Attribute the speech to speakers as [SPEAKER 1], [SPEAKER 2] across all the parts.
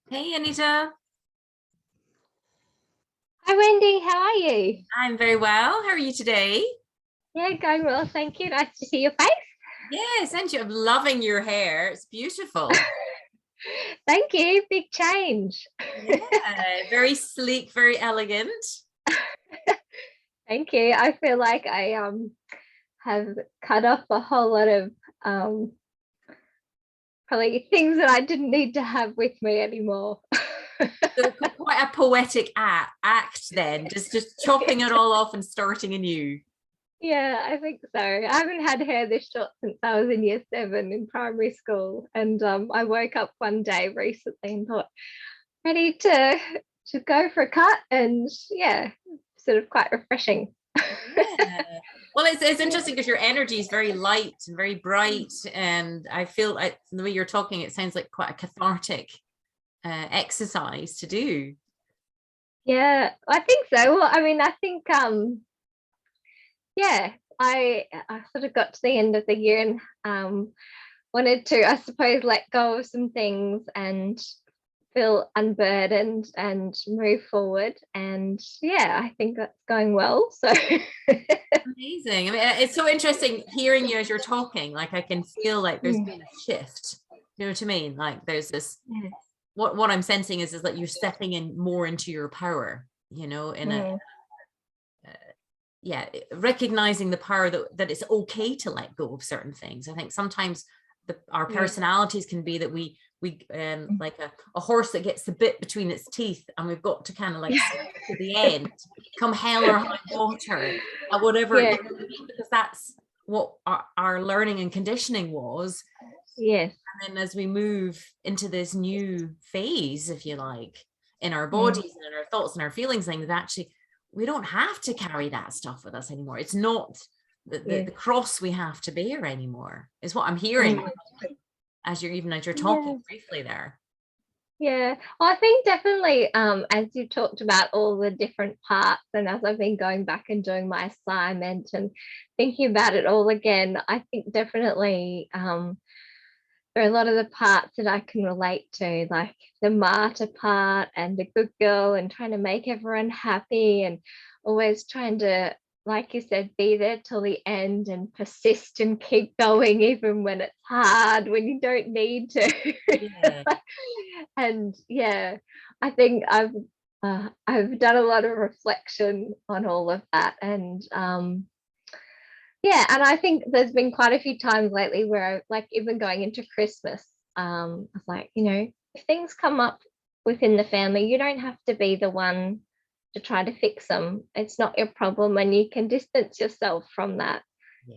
[SPEAKER 1] Hey, Anita.
[SPEAKER 2] Hi, Wendy. How are you?
[SPEAKER 1] I'm very well. How are you today?
[SPEAKER 2] Yeah, going well. Thank you. Nice to see your face.
[SPEAKER 1] Yes, and I'm loving your hair. It's beautiful.
[SPEAKER 2] Thank you. Big change.
[SPEAKER 1] Yeah, very sleek, very elegant.
[SPEAKER 2] Thank you. I feel like I have cut off a whole lot of probably things that I didn't need to have with me anymore.
[SPEAKER 1] So quite a poetic act then, just chopping it all off and starting anew.
[SPEAKER 2] Yeah, I think so. I haven't had hair this short since I was in year 7 in primary school, and I woke up one day recently and thought, ready to go for a cut, and yeah, sort of quite refreshing.
[SPEAKER 1] Yeah. Well, it's interesting because your energy is very light and very bright, and I feel like the way you're talking, it sounds like quite a cathartic exercise to do.
[SPEAKER 2] Yeah, I think so. Well, I mean, I think yeah, I sort of got to the end of the year and wanted to, I suppose, let go of some things and feel unburdened and move forward. And yeah, I think that's going well. So
[SPEAKER 1] Amazing. I mean, it's so interesting hearing you as you're talking. Like I can feel like there's been a shift. You know what I mean? Like there's this. What I'm sensing is that you're stepping in more into your power. You know, in a yeah, recognizing the power that it's okay to let go of certain things. I think sometimes our personalities can be that we like a horse that gets the bit between its teeth, and we've got to kind of like to the end, come hell or high water, or whatever, because that's what our learning and conditioning was.
[SPEAKER 2] Yes.
[SPEAKER 1] And then as we move into this new phase, if you like, in our bodies and in our thoughts and our feelings, things actually we don't have to carry that stuff with us anymore. It's not the cross we have to bear anymore, is what I'm hearing as you're talking briefly there.
[SPEAKER 2] Yeah, well, I think definitely as you talked about all the different parts, and as I've been going back and doing my assignment and thinking about it all again, I think definitely there are a lot of the parts that I can relate to, like the martyr part and the good girl and trying to make everyone happy and always trying to, like you said, be there till the end and persist and keep going even when it's hard, when you don't need to.
[SPEAKER 1] Yeah.
[SPEAKER 2] And yeah, I think I've done a lot of reflection on all of that, and yeah, and I think there's been quite a few times lately where I, like even going into Christmas, I was like, you know, if things come up within the family, you don't have to be the one to try to fix them. It's not your problem, and you can distance yourself from that.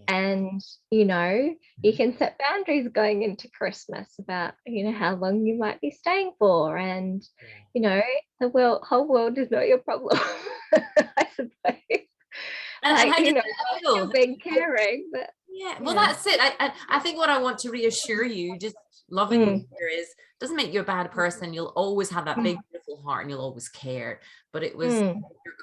[SPEAKER 2] And you know, you can set boundaries going into Christmas about, you know, how long you might be staying for, and you know, the whole world is not your problem. I suppose.
[SPEAKER 1] And how
[SPEAKER 2] you
[SPEAKER 1] does
[SPEAKER 2] know,
[SPEAKER 1] that feel?
[SPEAKER 2] you've been caring, but
[SPEAKER 1] yeah, well, that's it. I think what I want to reassure you, just loving you here, is doesn't make you a bad person. You'll always have that big, beautiful heart, and you'll always care. But it was your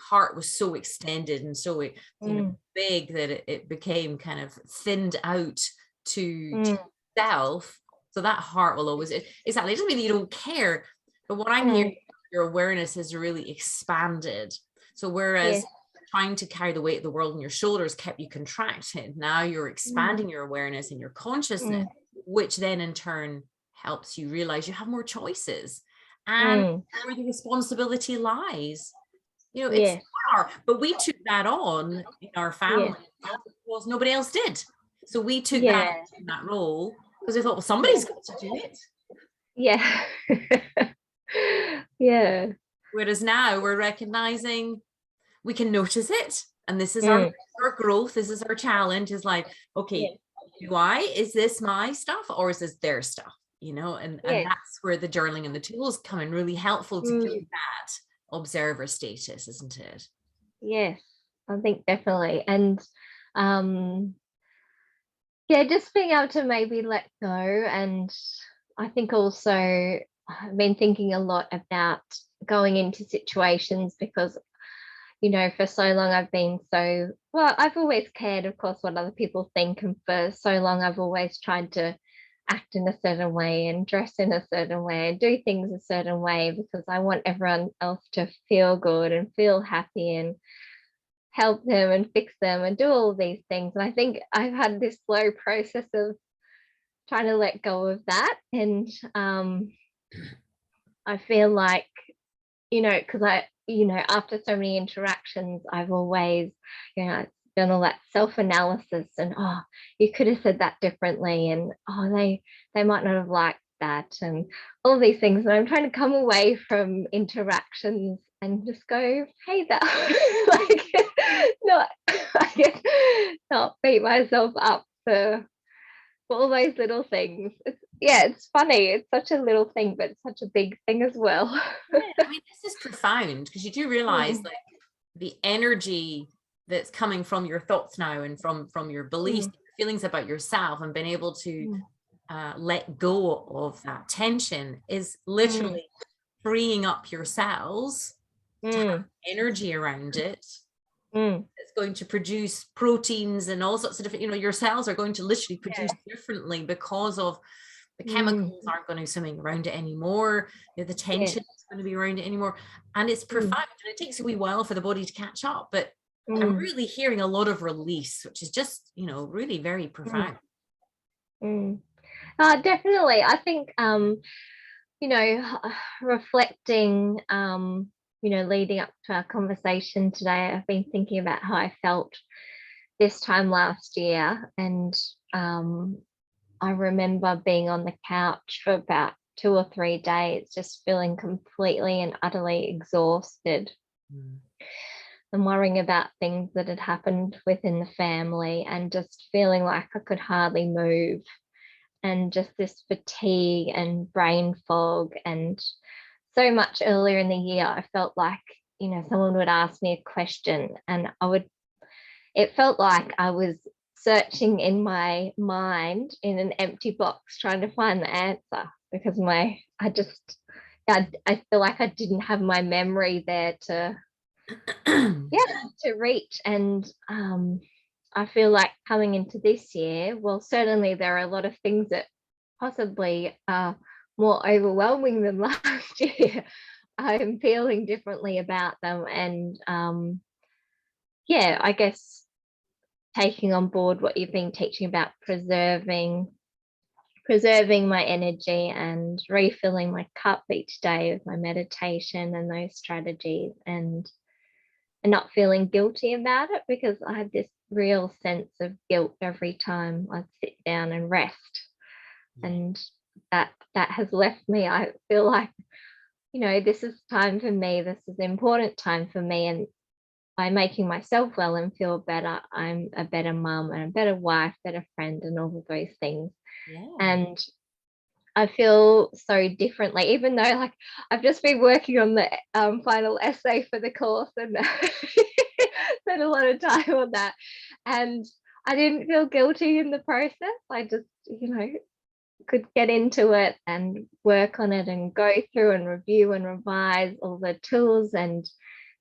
[SPEAKER 1] heart was so extended and so you know big that it became kind of thinned out to self. So that heart will always exactly. It doesn't mean that you don't care, but what I'm hearing, your awareness has really expanded. So whereas trying to carry the weight of the world on your shoulders kept you contracted, now you're expanding your awareness and your consciousness, which then in turn helps you realize you have more choices and where the responsibility lies. You know, it's our, but we took that on in our family because nobody else did. So we took that role because we thought, well, somebody's got to do it.
[SPEAKER 2] Yeah. Yeah.
[SPEAKER 1] Whereas now we're recognizing we can notice it, and this is our growth, this is our challenge, is like, okay, is this my stuff or is this their stuff, you know? And that's where the journaling and the tools come in really helpful to give that observer status, isn't it?
[SPEAKER 2] Yes, I think definitely. And yeah, just being able to maybe let go. And I think also I've been thinking a lot about going into situations because, you know, for so long I've been I've always cared, of course, what other people think. And for so long I've always tried to act in a certain way and dress in a certain way and do things a certain way because I want everyone else to feel good and feel happy and help them and fix them and do all these things. And I think I've had this slow process of trying to let go of that. And I feel like, because after so many interactions, I've always, done all that self-analysis and, oh, you could have said that differently. And, oh, they might not have liked that and all these things. And I'm trying to come away from interactions and just go, hey, that like not, I guess, not beat myself up for all those little things. It's funny. It's such a little thing, but it's such a big thing as well.
[SPEAKER 1] Yeah, I mean, this is profound because you do realize like the energy that's coming from your thoughts now and from your beliefs, feelings about yourself, and being able to let go of that tension is literally freeing up your cells to have energy around it. It's going to produce proteins and all sorts of different, your cells are going to literally produce differently because of the chemicals aren't going to be swimming around it anymore. The tension is going to be around it anymore. And it's profound. And it takes a wee while for the body to catch up. But I'm really hearing a lot of release, which is just, really very profound.
[SPEAKER 2] Definitely. I think, reflecting, leading up to our conversation today, I've been thinking about how I felt this time last year. And I remember being on the couch for about 2 or 3 days, just feeling completely and utterly exhausted and worrying about things that had happened within the family and just feeling like I could hardly move and just this fatigue and brain fog. And so much earlier in the year, I felt like, someone would ask me a question and it felt like I was searching in my mind in an empty box trying to find the answer because I feel like I didn't have my memory there to reach. And I feel like coming into this year, well, certainly there are a lot of things that possibly are more overwhelming than last year. I'm feeling differently about them. And I guess taking on board what you've been teaching about preserving my energy and refilling my cup each day with my meditation and those strategies, and not feeling guilty about it, because I had this real sense of guilt every time I'd sit down and rest. And that has left me. I feel like, this is time for me. This is an important time for me. And by making myself well and feel better, I'm a better mum and a better wife, better friend, and all of those things. And I feel so differently, even though like I've just been working on the final essay for the course and spent a lot of time on that, and I didn't feel guilty in the process. I just could get into it and work on it and go through and review and revise all the tools and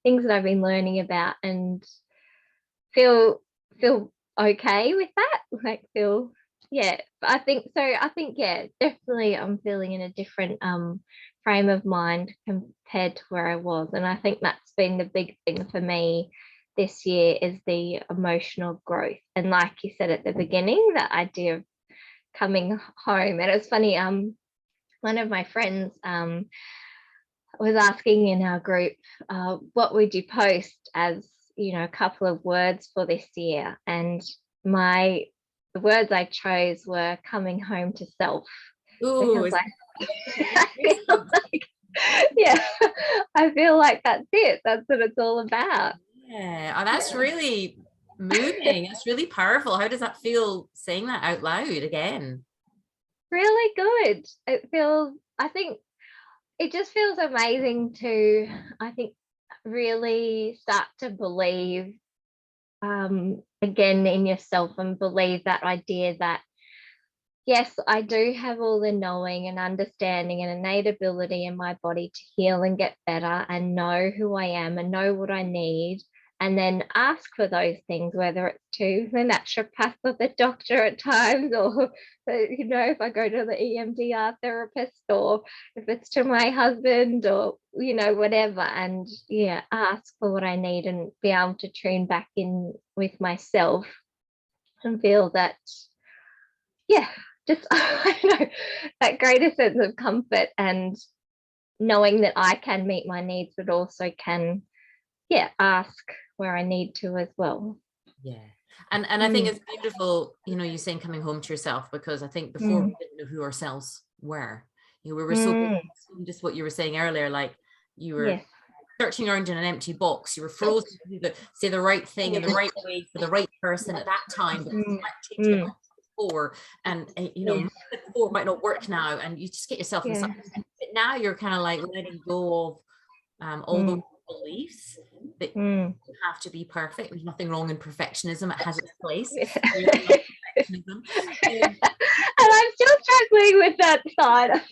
[SPEAKER 2] things that I've been learning about, and feel okay with that. I think definitely I'm feeling in a different frame of mind compared to where I was. And I think that's been the big thing for me this year, is the emotional growth. And like you said at the beginning, that idea of coming home. And it's funny, one of my friends was asking in our group, what would you post as, a couple of words for this year? And the words I chose were coming home to self.
[SPEAKER 1] Ooh,
[SPEAKER 2] I feel like that's it. That's what it's all about.
[SPEAKER 1] Yeah, that's really moving. That's really powerful. How does that feel saying that out loud again?
[SPEAKER 2] Really good. I think it just feels amazing to, really start to believe again in yourself, and believe that idea that yes, I do have all the knowing and understanding and innate ability in my body to heal and get better and know who I am and know what I need, and then ask for those things, whether it's to the naturopath or the doctor at times, or if I go to the EMDR therapist, or if it's to my husband, or whatever, and ask for what I need and be able to tune back in with myself and feel that just I know, that greater sense of comfort, and knowing that I can meet my needs, but also can ask where I need to as well.
[SPEAKER 1] Yeah. And I think it's beautiful, you saying coming home to yourself, because I think before we didn't know who ourselves were. We were so, just what you were saying earlier, like you were searching around in an empty box. You were frozen to say the right thing in the right way for the right person at that time, because it might change your before, and before might not work now, and you just get yourself in such. But now you're kind of like letting go of all those beliefs that you have to be perfect. There's nothing wrong in perfectionism. It has its place.
[SPEAKER 2] And I'm still struggling with that side.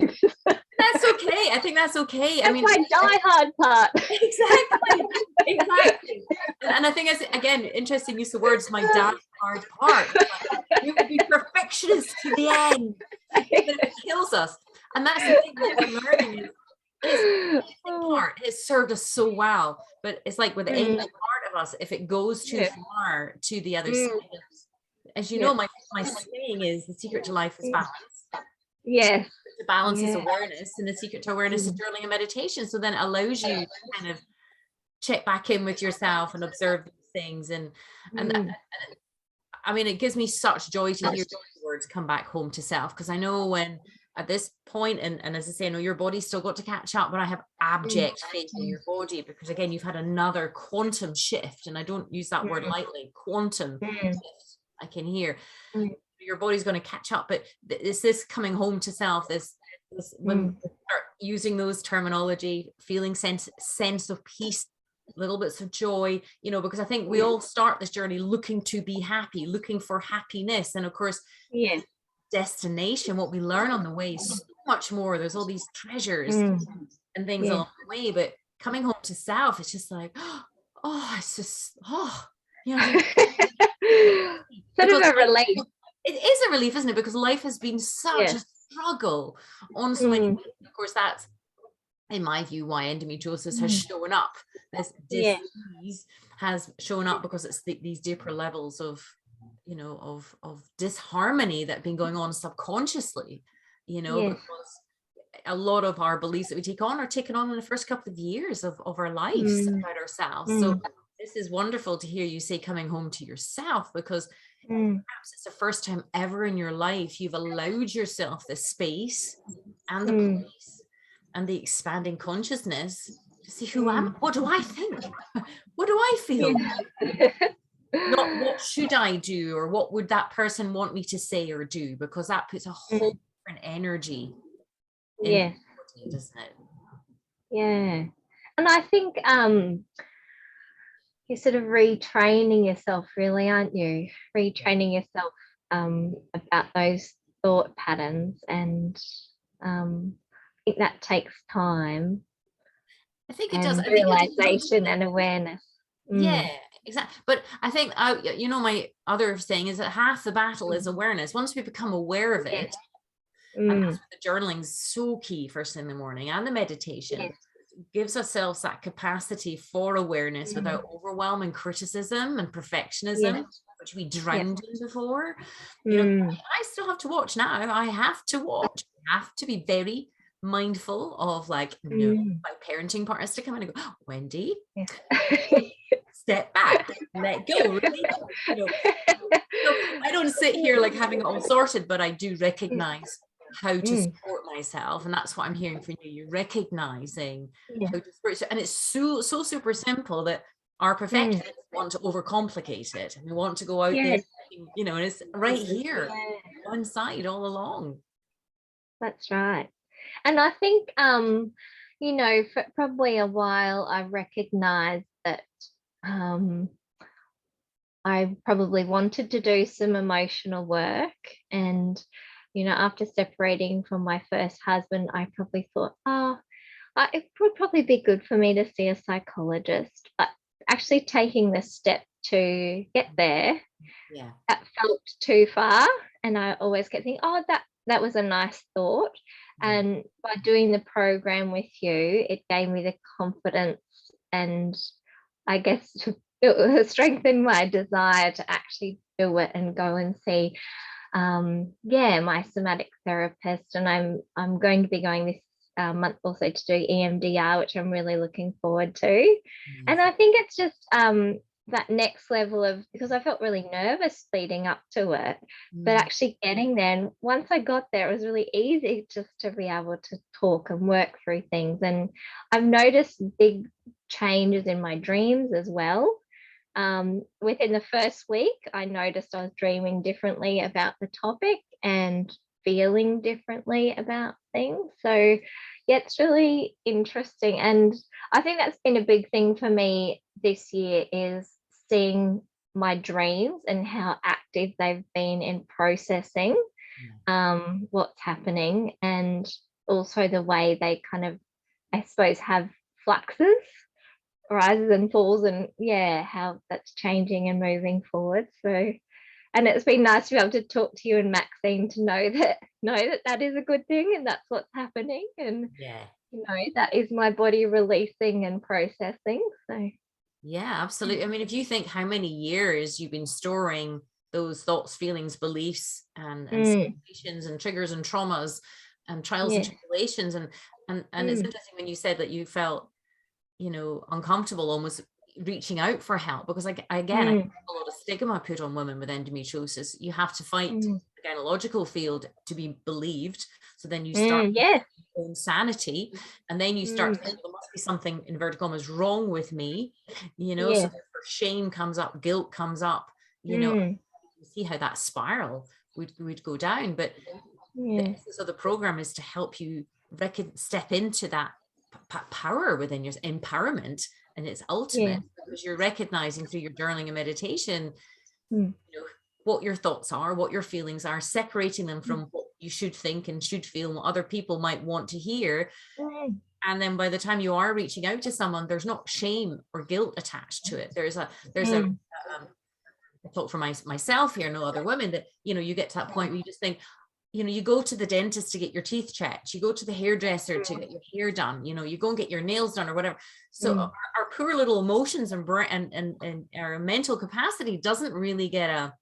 [SPEAKER 1] That's okay. I think that's okay.
[SPEAKER 2] That's my die-hard part.
[SPEAKER 1] Exactly. And I think it's, again, interesting use of words, my die-hard part. We will be perfectionists to the end. It kills us. And that's the thing that we're learning is his part has served us so well, but it's like with any part of us, if it goes too far to the other side, as you know, my saying is the secret to life is balance.
[SPEAKER 2] Yes.
[SPEAKER 1] The balance is awareness, and the secret to awareness is journaling and meditation. So then it allows you to kind of check back in with yourself and observe these things. And I mean, it gives me such joy to hear the words come back home to self, because I know when at this point, and as I say, I know your body's still got to catch up, but I have abject faith in your body, because again, you've had another quantum shift, and I don't use that word lightly, quantum shift. I can hear your body's going to catch up, but it's this coming home to self, this when we start using those terminology, feeling sense of peace, little bits of joy, because I think we all start this journey looking to be happy, looking for happiness, and of course destination, what we learn on the way is so much more. There's all these treasures and things along the way, but coming home to self, it's just like it's just
[SPEAKER 2] sort of a relief.
[SPEAKER 1] It is a relief, isn't it? Because life has been such a struggle on so many. Of course, that's, in my view, why endometriosis has shown up. This disease has shown up because it's these deeper levels of disharmony that have been going on subconsciously, because a lot of our beliefs that we take on are taken on in the first couple of years of our lives about ourselves. So this is wonderful to hear you say coming home to yourself, because perhaps it's the first time ever in your life you've allowed yourself the space and the place and the expanding consciousness to see who am I? What do I think? What do I feel? Not what should I do, or what would that person want me to say or do, because that puts a whole different energy in the body, doesn't it?
[SPEAKER 2] Yeah. And I think you're sort of retraining yourself, really, aren't you? Retraining yourself about those thought patterns, and I think that takes time.
[SPEAKER 1] I think it does. I
[SPEAKER 2] Realization and awareness.
[SPEAKER 1] Yeah, exactly. But I think my other thing is that half the battle is awareness. Once we become aware of it, and that's where the journaling's so key first thing in the morning, and the meditation gives ourselves that capacity for awareness without overwhelming criticism and perfectionism, which we drowned in before. I still have to watch now. I have to watch. I have to be very mindful of, like, my parenting partners to come in and go, Wendy, step back, let go. Really? I don't sit here like having it all sorted, but I do recognize how to support myself, and that's what I'm hearing from you. You're recognizing how to support, and it's so super simple that our perfectionists want to overcomplicate it, and we want to go out there, and it's right here one side all along.
[SPEAKER 2] That's right. And I think for probably a while I recognized that I probably wanted to do some emotional work, and after separating from my first husband, I probably thought, it would probably be good for me to see a psychologist. But actually taking the step to get there,
[SPEAKER 1] Yeah.
[SPEAKER 2] that felt too far. And I always kept thinking, oh, that was a nice thought.
[SPEAKER 1] Yeah.
[SPEAKER 2] And by doing the program with you, it gave me the confidence and I guess it strengthened my desire to actually do it and go and see my somatic therapist. And I'm going to be going this month also to do EMDR, which I'm really looking forward to. And I think it's just that next level of, because I felt really nervous leading up to it, but actually getting there. And once I got there, it was really easy just to be able to talk and work through things. And I've noticed big changes in my dreams as well. Within the first week, I noticed I was dreaming differently about the topic and feeling differently about things. So yeah, it's really interesting. And I think that's been a big thing for me this year, is seeing my dreams and how active they've been in processing what's happening, and also the way they kind of, I suppose, have fluxes, rises and falls, and how that's changing and moving forward. So, and it's been nice to be able to talk to you and Maxine to know that is a good thing and that's what's happening, and that is my body releasing and processing. So
[SPEAKER 1] yeah, absolutely. I mean, if you think how many years you've been storing those thoughts, feelings, beliefs, and sensations and triggers and traumas and trials and tribulations, and it's interesting when you said that you felt, uncomfortable almost reaching out for help, because I have a lot of stigma put on women with endometriosis. You have to fight the gynecological field to be believed. So then you start your own sanity, and then you start to think there must be something, inverted commas, wrong with me, so therefore shame comes up, guilt comes up, you see how that spiral would go down. But the essence of the program is to help you step into that power within your empowerment, and it's ultimate because you're recognizing through your journaling and meditation what your thoughts are, what your feelings are, separating them from what you should think and should feel and what other people might want to hear. And then by the time you are reaching out to someone, there's not shame or guilt attached to it. There's a I talk for myself here, no other women, that you get to that point where you just think, you go to the dentist to get your teeth checked, you go to the hairdresser to get your hair done, you go and get your nails done or whatever. So our poor little emotions and our mental capacity doesn't really get a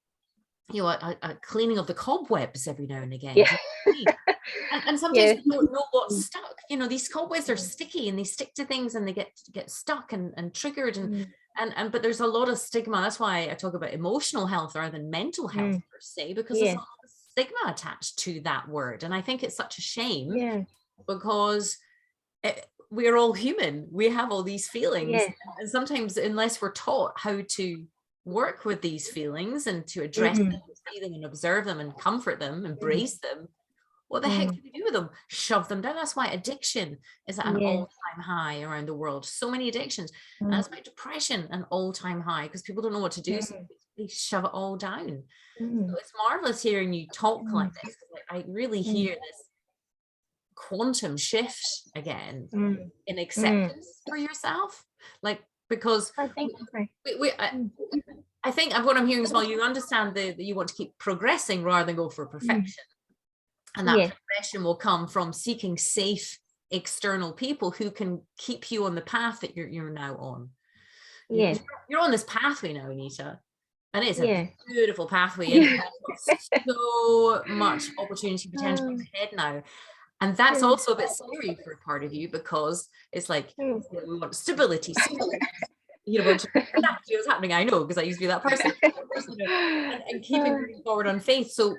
[SPEAKER 1] cleaning of the cobwebs every now and again. And sometimes we don't know what's stuck. These cobwebs are sticky and they stick to things and they get stuck and triggered and but there's a lot of stigma. That's why I talk about emotional health rather than mental health per se, because there's a lot of stigma attached to that word. And I think it's such a shame because we're all human. We have all these feelings, and sometimes unless we're taught how to work with these feelings and to address them, see them and observe them and comfort them, embrace them, what the heck do we do with them? Shove them down. That's why addiction is at an all-time high around the world. So many addictions. And that's why depression an all-time high, because people don't know what to do. So they shove it all down. So it's marvelous hearing you talk like this, because I really hear this quantum shift again in acceptance for yourself. Like, because I think what I'm hearing as well, you understand that you want to keep progressing rather than go for perfection. And that progression will come from seeking safe external people who can keep you on the path that you're now on. You're on this pathway now, Anita, and it's a beautiful pathway, and so much opportunity, potential ahead now. And that's also a bit scary for a part of you, because it's like we want stability. What's happening, I know, because I used to be that person, and keeping moving forward on faith. So,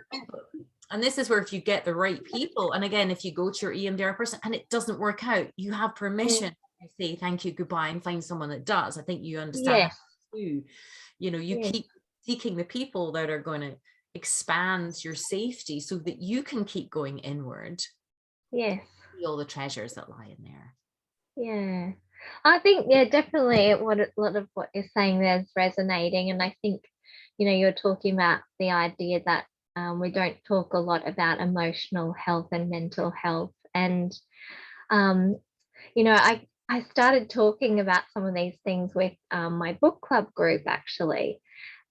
[SPEAKER 1] and this is where, if you get the right people, and again, if you go to your EMDR person and it doesn't work out, you have permission to say thank you, goodbye, and find someone that does. I think you understand that too. You keep seeking the people that are going to expand your safety so that you can keep going inward. See all the treasures that lie in there.
[SPEAKER 2] I think definitely a lot of what you're saying there is resonating. And I think you're talking about the idea that we don't talk a lot about emotional health and mental health, and I I started talking about some of these things with my book club group, actually.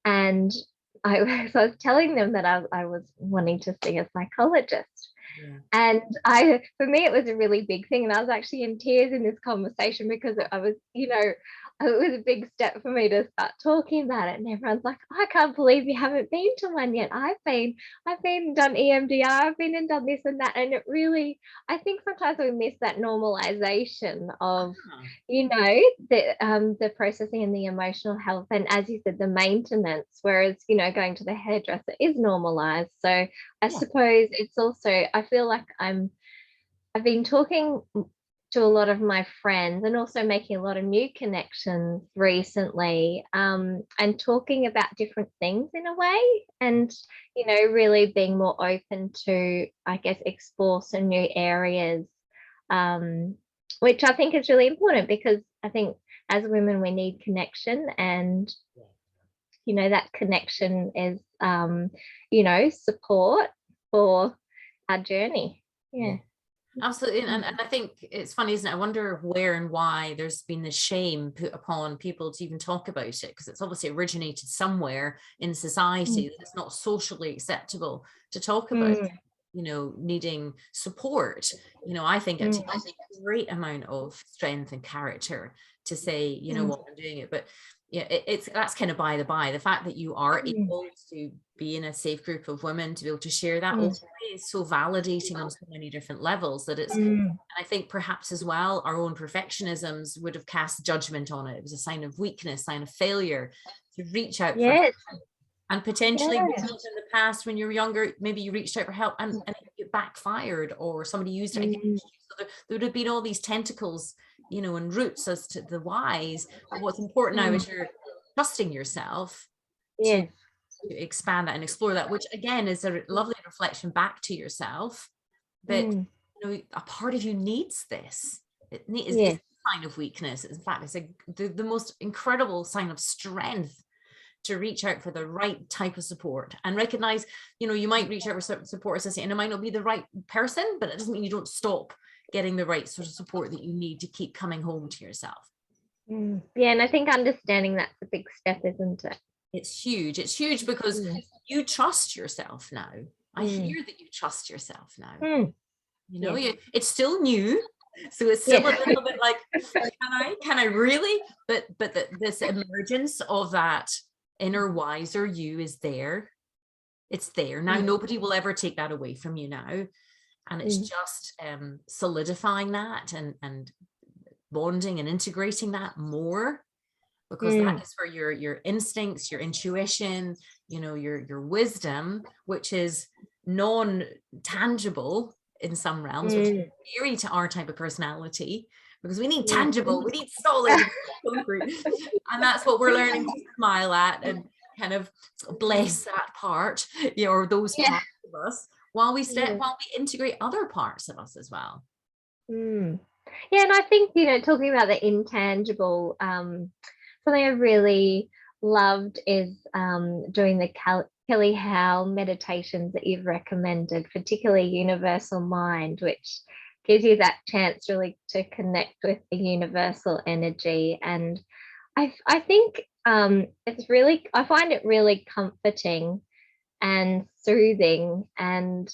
[SPEAKER 2] And so I was telling them that I was wanting to see a psychologist.
[SPEAKER 1] Yeah.
[SPEAKER 2] And for me, it was a really big thing. And I was actually in tears in this conversation because I was, it was a big step for me to start talking about it. And everyone's like, I can't believe you haven't been to one yet. I've been and done EMDR, I've been and done this and that. And it really, I think sometimes we miss that normalization of, the processing and the emotional health. And as you said, the maintenance, whereas, going to the hairdresser is normalized. So I suppose it's also, I feel like I've been talking to a lot of my friends and also making a lot of new connections recently, and talking about different things in a way, and really being more open to, I guess, explore some new areas, which I think is really important, because I think as women we need connection, and that connection is support for our journey. Yeah.
[SPEAKER 1] Absolutely. And I think it's funny, isn't it? I wonder where and why there's been this shame put upon people to even talk about it, because it's obviously originated somewhere in society that it's not socially acceptable to talk about, needing support. I think it takes a great amount of strength and character to say, what, I'm doing it. But yeah, that's kind of by the by. The fact that you are able to be in a safe group of women, to be able to share that openly, is so validating on so many different levels, that it's, and I think perhaps as well, our own perfectionisms would have cast judgment on it. It was a sign of weakness, sign of failure to reach out for help. And potentially in the past, when you were younger, maybe you reached out for help and it backfired, or somebody used it against you. So there would have been all these tentacles, and roots as to the whys. But what's important now is you're trusting yourself to expand that and explore that, which again is a lovely reflection back to yourself, that a part of you needs this. It's a sign of weakness. In fact, it's the most incredible sign of strength to reach out for the right type of support, and recognize, you might reach out for support, as I say, and it might not be the right person, but it doesn't mean you don't stop getting the right sort of support that you need to keep coming home to yourself.
[SPEAKER 2] Yeah, and I think understanding that's a big step, isn't it?
[SPEAKER 1] It's huge. It's huge because you trust yourself now. I hear that you trust yourself now. It's still new, so it's still a little bit like, can I really? But this emergence of that inner wiser you is there. It's there now. Nobody will ever take that away from you now. And it's just solidifying that and bonding and integrating that more, because that is where your instincts, your intuition, your wisdom, which is non-tangible in some realms, which is scary to our type of personality, because we need tangible, we need solid, concrete. And that's what we're learning to smile at and kind of bless that part, or those parts of us, while we integrate other parts of us as well.
[SPEAKER 2] Yeah, and I think, talking about the intangible, something I really loved is doing the Kelly Howe meditations that you've recommended, particularly Universal Mind, which gives you that chance really to connect with the universal energy. And I think I find it really comforting and soothing, and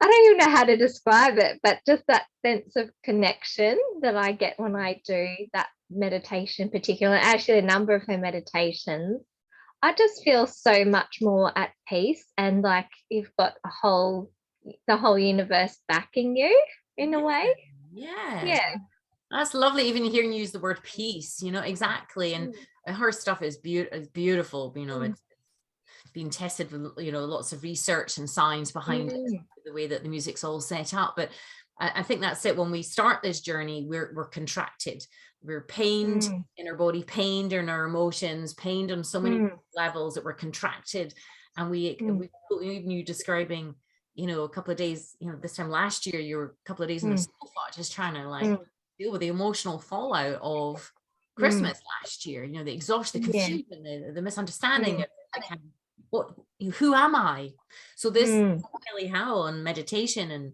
[SPEAKER 2] I don't even know how to describe it, but just that sense of connection that I get when I do that meditation, particularly actually a number of her meditations, I just feel so much more at peace, and like you've got the whole universe backing you in a way. Yeah.
[SPEAKER 1] That's lovely. Even hearing you use the word peace, exactly. And her stuff is beautiful. It's been tested with, lots of research and science behind it, the way that the music's all set up. But I think that's it. When we start this journey, we're contracted. We're pained in our body, pained in our emotions, pained on so many levels that we're contracted. And even you describing, a couple of days, this time last year, you were a couple of days on the sofa just trying to deal with the emotional fallout of Christmas last year, the exhaustion, the confusion, the misunderstanding of who am I? So this Kelly Howe and meditation and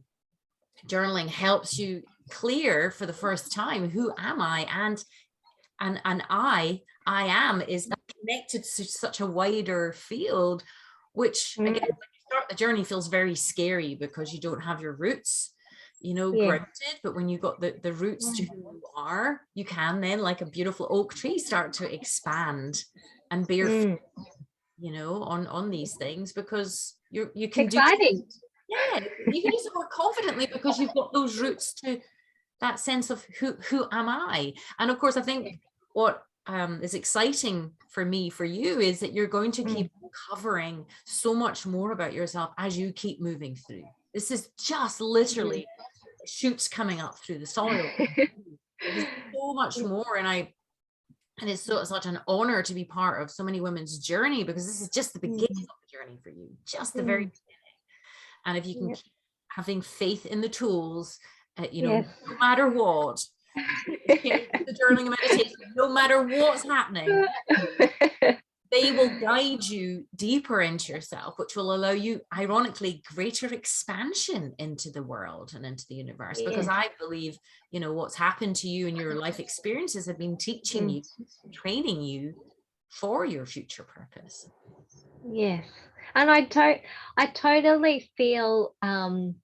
[SPEAKER 1] journaling helps you clear for the first time, who am I? And I am is connected to such a wider field, which again, when you start the journey, feels very scary because you don't have your roots, grounded. But when you got the roots to who you are, you can then, like a beautiful oak tree, start to expand and bear fruit, on these things, because you can
[SPEAKER 2] exciting.
[SPEAKER 1] you can do so more confidently because you've got those roots to that sense of who am I. And of course, I think what is exciting for me, for you, is that you're going to keep uncovering so much more about yourself as you keep moving through. This is just literally shoots coming up through the soil. There's so much more, and it's such an honor to be part of so many women's journey, because this is just the beginning of the journey for you, just the very beginning. And if you can keep having faith in the tools, no matter what, the journaling and meditation, no matter what's happening, they will guide you deeper into yourself, which will allow you, ironically, greater expansion into the world and into the universe. Because I believe, what's happened to you and your life experiences have been teaching you, training you for your future purpose.
[SPEAKER 2] Yes. And I totally feel, and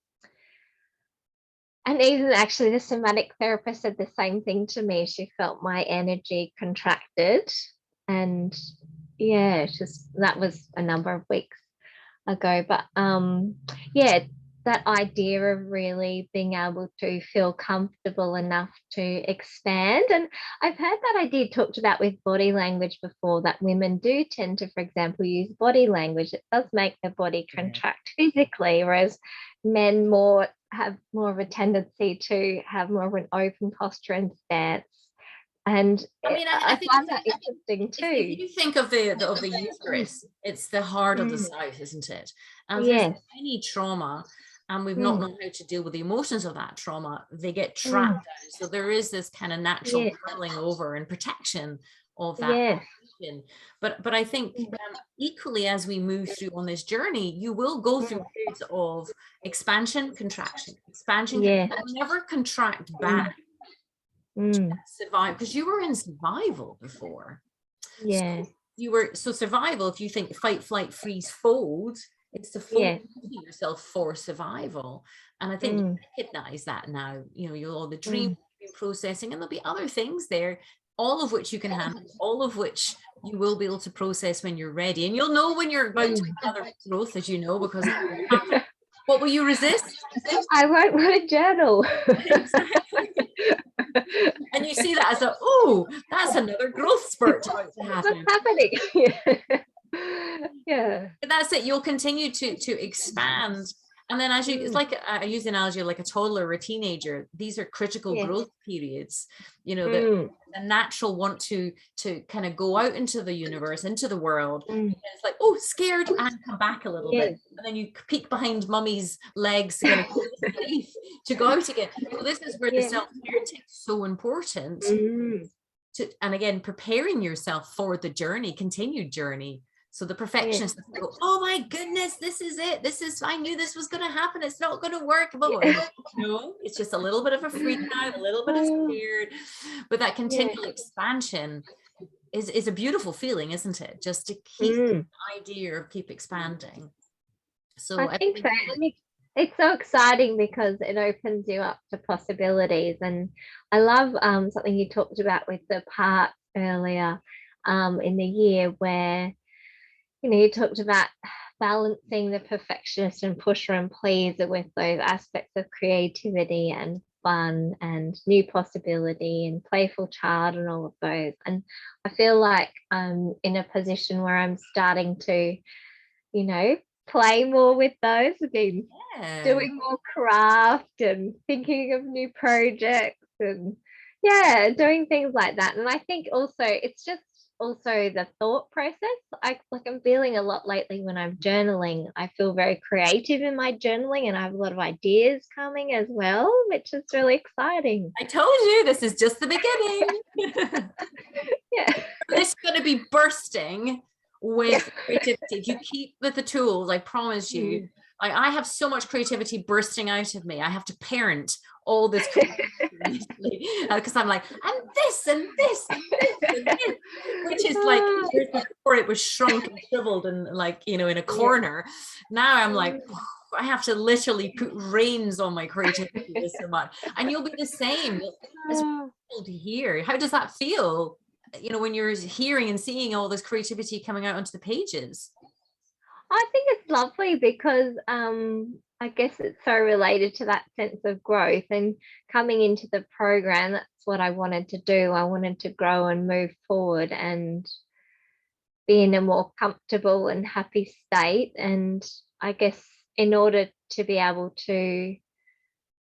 [SPEAKER 2] even actually the somatic therapist said the same thing to me. She felt my energy contracted, and that was a number of weeks ago. But that idea of really being able to feel comfortable enough to expand. And I've heard that idea talked about with body language before, that women do tend to, for example, use body language. It does make their body contract physically, whereas men have more of a tendency to have more of an open posture and stance. And I find that interesting too.
[SPEAKER 1] If you think of the uterus, it's the heart of the south, isn't it? And there's any trauma, and we've not known how to deal with the emotions of that trauma, they get trapped down. So there is this kind of natural curling over and protection of that. But I think equally, as we move through on this journey, you will go through periods of expansion, contraction, expansion. Never contract back. Survive, because you were in survival before. So survival, if you think fight, flight, freeze, fold, it's to fold yourself for survival. And I think you recognize that now. You'll all the dream processing, and there'll be other things there, all of which you can handle, all of which you will be able to process when you're ready. And you'll know when you're about to another growth, as you know, because what will you resist?
[SPEAKER 2] I won't want a journal.
[SPEAKER 1] And you see that as that's another growth spurt about to happen.
[SPEAKER 2] What's happening?
[SPEAKER 1] But that's it. You'll continue to expand. And then as it's like, I use the analogy of like a toddler or a teenager. These are critical growth periods, the natural want to kind of go out into the universe, into the world. And it's like, scared, and come back a little bit. And then you peek behind mummy's legs to get to go out again. So this is where the self-care takes so important. And again, preparing yourself for the journey, continued journey. So the perfectionist go, oh my goodness, this is it. I knew this was going to happen. It's not going to work. No, it's just a little bit of a freak out, a little bit of scared. But that continual expansion is a beautiful feeling, isn't it? Just to keep the idea of keep expanding. So
[SPEAKER 2] I think so. It's so exciting because it opens you up to possibilities. And I love something you talked about with the part earlier in the year, where you talked about balancing the perfectionist and pusher and pleaser with those aspects of creativity and fun and new possibility and playful child and all of those. And I feel like I'm in a position where I'm starting to, play more with those. I've been doing more craft and thinking of new projects and doing things like that. And I think also it's just also the thought process. I'm feeling a lot lately when I'm journaling. I feel very creative in my journaling, and I have a lot of ideas coming as well, which is really exciting.
[SPEAKER 1] I told you this is just the beginning. It's going to be bursting with creativity. If you keep with the tools, I promise you, I have so much creativity bursting out of me. I have to parent all this because I'm like, and this and this and this and this, which is like years before it was shrunk and shriveled and like, you know, in a corner. Now I'm like, I have to literally put reins on my creativity so much. And you'll be the same. It's wonderful to hear. How does that feel? You know, when you're hearing and seeing all this creativity coming out onto the pages.
[SPEAKER 2] I think it's lovely because I guess it's so related to that sense of growth, and coming into the program, that's what I wanted to do. I wanted to grow and move forward and be in a more comfortable and happy state. And I guess in order to be able to,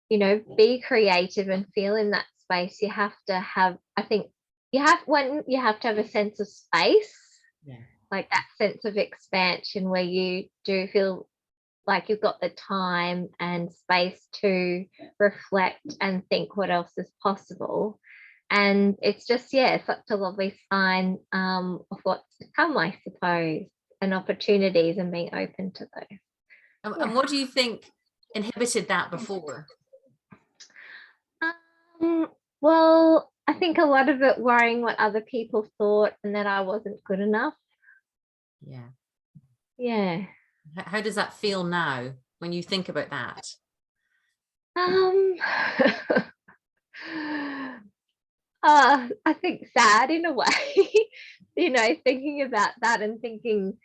[SPEAKER 2] you know, be creative and feel in that space, you have to have, I think you have to have a sense of space.
[SPEAKER 1] Yeah.
[SPEAKER 2] Like that sense of expansion where you do feel like you've got the time and space to reflect and think what else is possible. And it's just, yeah, such a lovely sign of what's to come, I suppose, and opportunities and being open to those.
[SPEAKER 1] And what do you think inhibited that before?
[SPEAKER 2] Well, I think a lot of it worrying what other people thought and that I wasn't good enough.
[SPEAKER 1] Yeah.
[SPEAKER 2] Yeah.
[SPEAKER 1] How does that feel now when you think about that?
[SPEAKER 2] I think sad in a way, you know, thinking about that and thinking,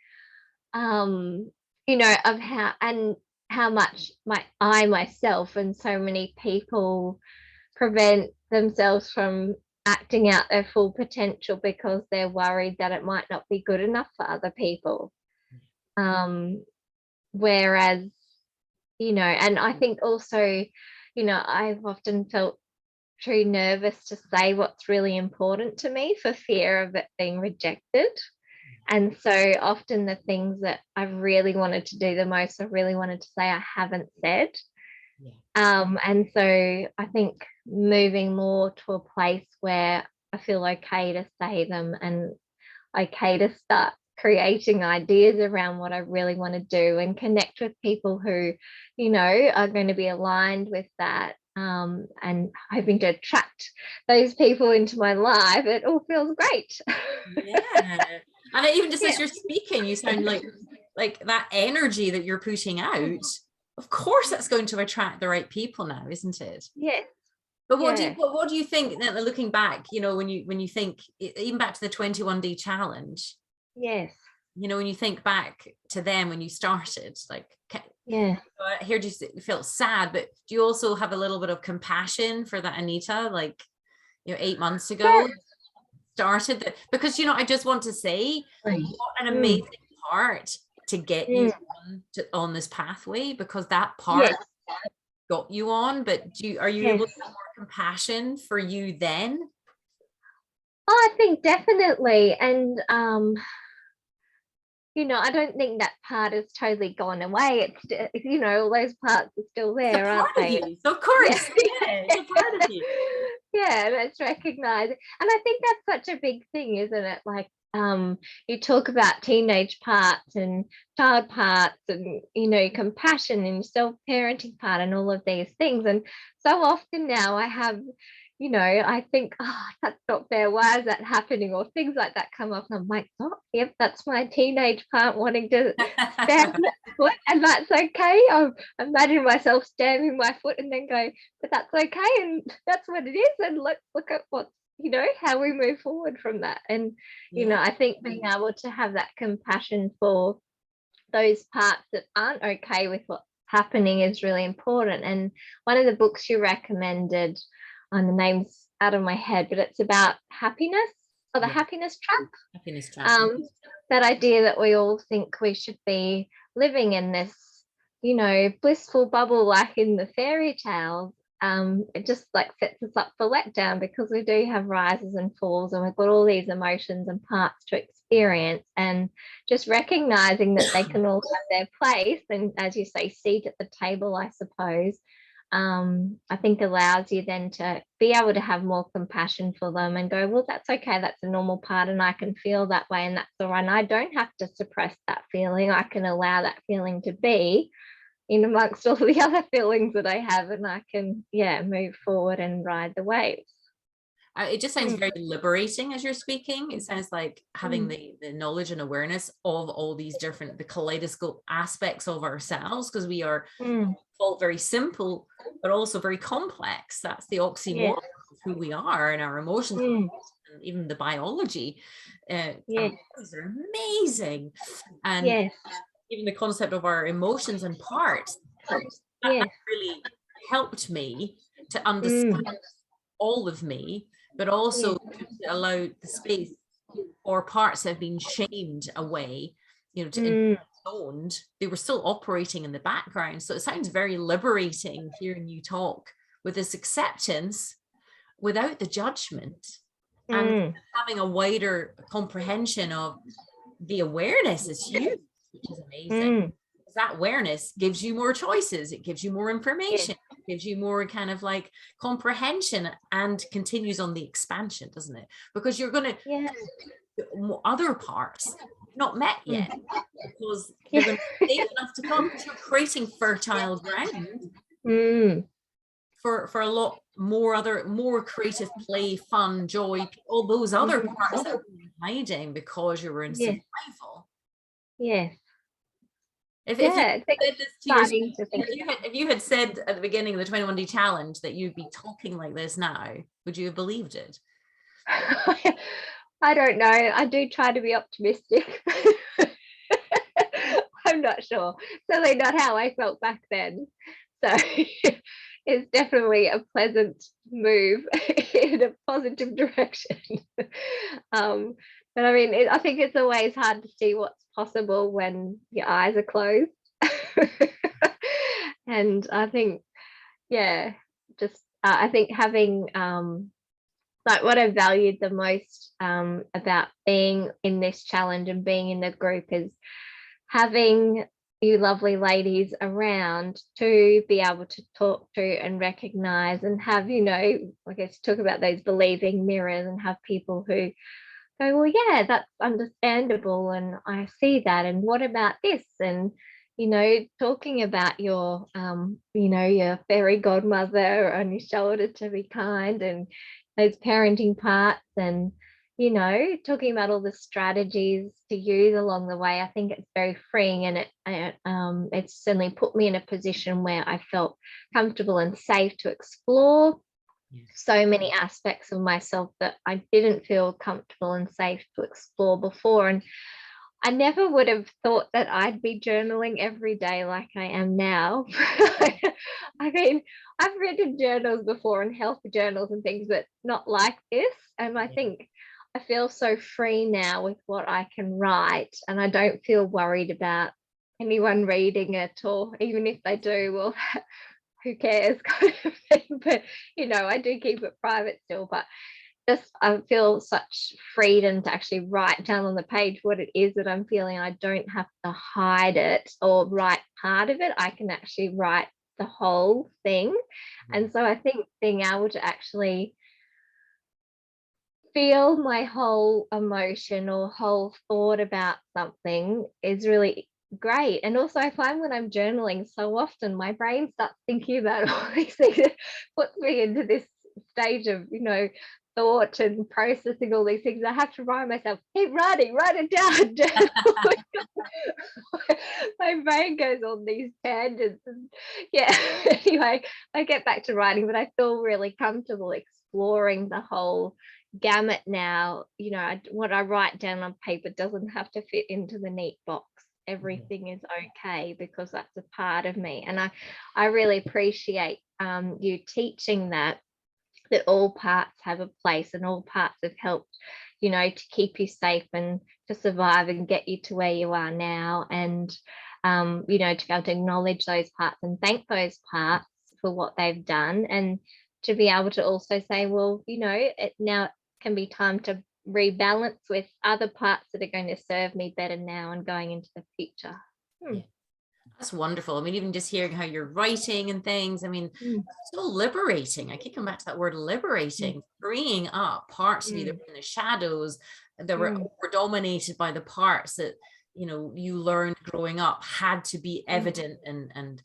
[SPEAKER 2] you know, of how much I myself and so many people prevent themselves from acting out their full potential because they're worried that it might not be good enough for other people. Whereas, you know, and I think also, you know, I've often felt too nervous to say what's really important to me for fear of it being rejected. And so often the things that I really wanted to do the most, I really wanted to say, I haven't said. And so I think moving more to a place where I feel okay to say them and okay to start creating ideas around what I really want to do and connect with people who, you know, are going to be aligned with that, and hoping to attract those people into my life. It all feels great.
[SPEAKER 1] Yeah. And even just as you're speaking, you sound like that energy that you're putting out. Of course, that's going to attract the right people now, isn't it?
[SPEAKER 2] Yes.
[SPEAKER 1] But what do you think, looking back, you know, when you think even back to the 21-day challenge?
[SPEAKER 2] Yes.
[SPEAKER 1] You know, when you think back to them when you started, like,
[SPEAKER 2] yeah,
[SPEAKER 1] I heard you felt sad, but do you also have a little bit of compassion for that Anita, like, you know, 8 months ago started that? Because, you know, I just want to say what an amazing part to get you on this pathway, because that part got you on. But are you able to have more compassion for you then?
[SPEAKER 2] I think definitely. And you know, I don't think that part has totally gone away. It's, you know, all those parts are still there, aren't they?
[SPEAKER 1] Of course. Yeah, it's a part of you.
[SPEAKER 2] Yeah, that's recognized. And I think that's such a big thing, isn't it? Like, you talk about teenage parts and child parts and, you know, compassion and self-parenting part and all of these things. And so often now I have, you know, I think, oh, that's not fair. Why is that happening? Or things like that come up. And I'm like, oh, yep, that's my teenage part wanting to stamp my foot, and that's okay. I'm imagining myself stamping my foot and then go, but that's okay. And that's what it is. And let's look at what, you know, how we move forward from that. And, you know, I think being able to have that compassion for those parts that aren't okay with what's happening is really important. And one of the books you recommended, on the name's out of my head, but it's about happiness, or the happiness trap. That idea that we all think we should be living in this, you know, blissful bubble like in the fairy tales. It just like sets us up for letdown, because we do have rises and falls and we've got all these emotions and parts to experience, and just recognizing that they can all have their place, and as you say, seat at the table, I suppose, I think allows you then to be able to have more compassion for them and go, well, that's okay, that's a normal part and I can feel that way and that's all right. And I don't have to suppress that feeling. I can allow that feeling to be, in amongst all the other feelings that I have, and I can, move forward and ride the waves.
[SPEAKER 1] It just sounds very liberating as you're speaking. It sounds like having the knowledge and awareness of all these different, the kaleidoscope aspects of ourselves, because we are all very simple, but also very complex. That's the oxymoron of who we are and our emotions, and even the biology. Our bodies are amazing. And even the concept of our emotions and parts, that really helped me to understand all of me, but also to allow the space for parts that have been shamed away, to be owned. They were still operating in the background. So it sounds very liberating hearing you talk with this acceptance without the judgment, and having a wider comprehension of the awareness is huge, which is amazing. That awareness gives you more choices, it gives you more information, it gives you more kind of like comprehension, and continues on the expansion, doesn't it? Because you're going to other parts not met yet, because they're going to be safe enough to come, because you're creating fertile ground for a lot more creative play, fun, joy, all those other parts that were hiding because you were in survival. If you had said at the beginning of the 21-day challenge that you'd be talking like this now, would you have believed it?
[SPEAKER 2] I don't know. I do try to be optimistic. I'm not sure. Certainly not how I felt back then. So it's definitely a pleasant move in a positive direction. But I mean, I think it's always hard to see what's possible when your eyes are closed. And I think, I think having like what I valued the most about being in this challenge and being in the group is having you lovely ladies around to be able to talk to and recognize and have, I guess, talk about those believing mirrors, and have people who go, well, yeah, that's understandable, and I see that, and what about this? And talking about your your fairy godmother on your shoulder to be kind, and those parenting parts, and talking about all the strategies to use along the way. I think it's very freeing, and it's certainly put me in a position where I felt comfortable and safe to explore so many aspects of myself that I didn't feel comfortable and safe to explore before. And I never would have thought that I'd be journaling every day like I am now. I mean, I've written journals before, and health journals and things, but not like this. And I think I feel so free now with what I can write, and I don't feel worried about anyone reading it, or even if they do, well, who cares kind of thing. But I do keep it private still, but just I feel such freedom to actually write down on the page what it is that I'm feeling. I don't have to hide it or write part of it. I can actually write the whole thing. And so I think being able to actually feel my whole emotion or whole thought about something is really great. And also I find when I'm journaling, so often my brain starts thinking about all these things. It puts me into this stage of thought and processing all these things. I have to remind myself, keep writing, write it down. My brain goes on these tangents, and anyway, I get back to writing, but I feel really comfortable exploring the whole gamut now. What I write down on paper doesn't have to fit into the neat box. Everything is okay, because that's a part of me. And I really appreciate you teaching that all parts have a place, and all parts have helped to keep you safe and to survive and get you to where you are now. And to be able to acknowledge those parts and thank those parts for what they've done, and to be able to also say, well, it now can be time to rebalance with other parts that are going to serve me better now and going into the future.
[SPEAKER 1] That's wonderful. I mean, even just hearing how you're writing and things, I mean, so liberating. I keep coming back to that word liberating, freeing up parts of you that were in the shadows, that were dominated by the parts that, you learned growing up had to be evident and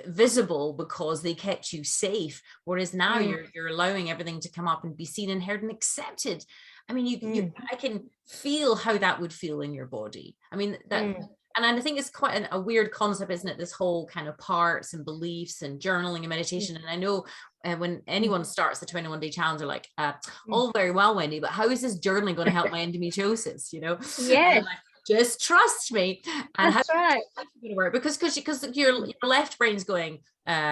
[SPEAKER 1] visible because they kept you safe, whereas now you're allowing everything to come up and be seen and heard and accepted. I mean, I can feel how that would feel in your body. I mean, that and I think it's quite a weird concept, isn't it? This whole kind of parts and beliefs and journaling and meditation. And I know when anyone starts the 21-day challenge, they're like, all very well, Wendy, but how is this journaling going to help my endometriosis? You know?
[SPEAKER 2] Yes.
[SPEAKER 1] Like, just trust me. And
[SPEAKER 2] that's right.
[SPEAKER 1] Going to work? Because your left brain's going,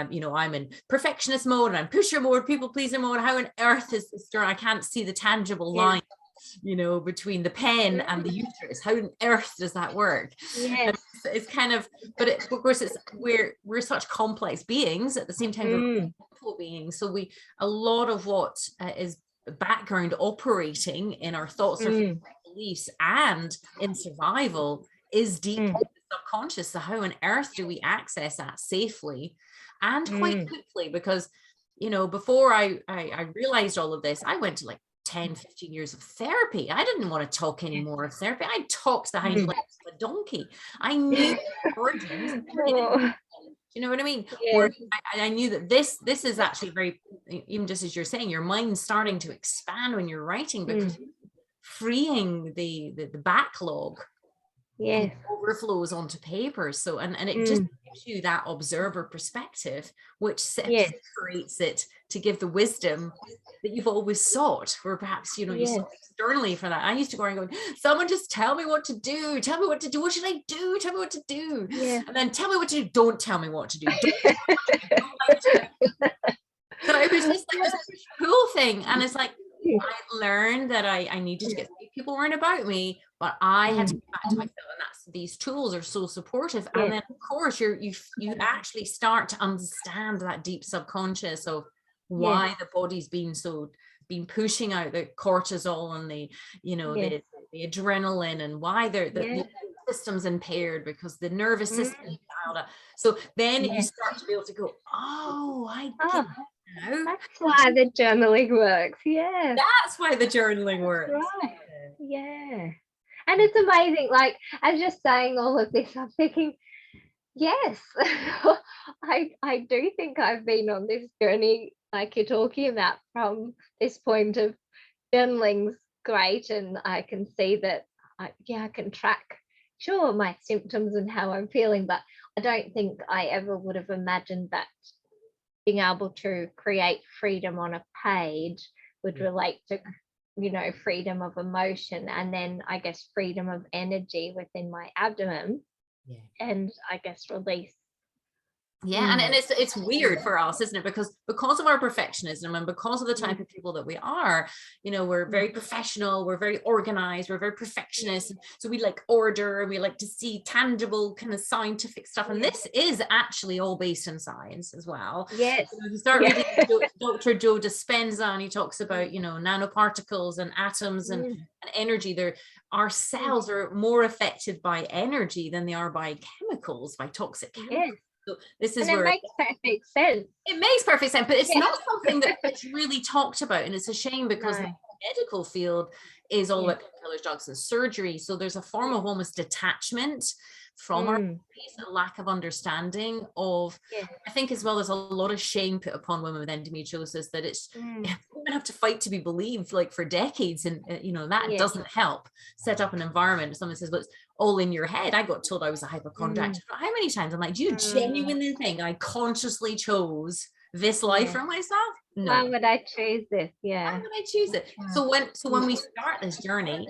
[SPEAKER 1] you know, I'm in perfectionist mode and I'm pusher mode, people pleaser mode. How on earth is this journal? I can't see the tangible line, you know, between the pen and the uterus. How on earth does that work?
[SPEAKER 2] Yes.
[SPEAKER 1] It's kind of, but of course we're such complex beings at the same time. We're simple beings. So a lot of what is background operating in our thoughts or beliefs and in survival is deep subconscious. So how on earth do we access that safely and quite quickly? Because, you know, before I realized all of this, I went to like 10, 15 years of therapy. I didn't want to talk anymore of therapy. I talked the hind legs of a donkey. I knew origins. You know what I mean? Or I knew that this is actually very, even just as you're saying, your mind's starting to expand when you're writing, because freeing the backlog overflows onto paper. So and it just gives you that observer perspective, which separates it to give the wisdom that you've always sought, where perhaps, you know, you sought externally for that. I used to go around going, someone just tell me what to do, tell me what to do, what should I do, tell me what to do, and then tell me what to do, don't tell me what to do, so it was just like this cool thing. And it's like I learned that I needed to get people weren't about me, but I had to get back to myself, and that's these tools are so supportive. And then of course you actually start to understand that deep subconscious of why the body's been pushing out the cortisol and the, you know, the adrenaline, and why the system's impaired because the nervous system is dialed up. So then you start to be able to go, oh, I get it now.
[SPEAKER 2] That's why the journaling works. Yeah,
[SPEAKER 1] that's why the journaling works.
[SPEAKER 2] Right. Yeah. And it's amazing, like as you're saying all of this, I'm thinking, yes, I do think I've been on this journey like you're talking about, from this point of journaling's great, and I can see that I can track my symptoms and how I'm feeling, but I don't think I ever would have imagined that being able to create freedom on a page would relate to, you know, freedom of emotion, and then I guess freedom of energy within my abdomen, and I guess release.
[SPEAKER 1] And it's weird for us, isn't it? Because of our perfectionism and because of the type of people that we are, you know, we're very professional, we're very organized, we're very perfectionist. So we like order, and we like to see tangible kind of scientific stuff. And this is actually all based in science as well.
[SPEAKER 2] Yes.
[SPEAKER 1] So if you start reading Dr. Joe Dispenza, and he talks about, you know, nanoparticles and atoms and energy. Our cells are more affected by energy than they are by chemicals, by toxic chemicals. So this is where
[SPEAKER 2] it makes perfect sense.
[SPEAKER 1] It makes perfect sense, but it's not something that's really talked about, and it's a shame, because the medical field is all about painkillers, drugs, and surgery. So there's a form of almost detachment from our bodies, a lack of understanding of. I think as well, there's a lot of shame put upon women with endometriosis, that it's women have to fight to be believed, like for decades, and you know that doesn't help set up an environment. Someone says, "Well, it's all in your head." I got told I was a hypochondriac. How many times? I'm like, do you genuinely think I consciously chose this life for myself? No.
[SPEAKER 2] Why would I choose this?
[SPEAKER 1] Why would I choose it? So when we start this journey,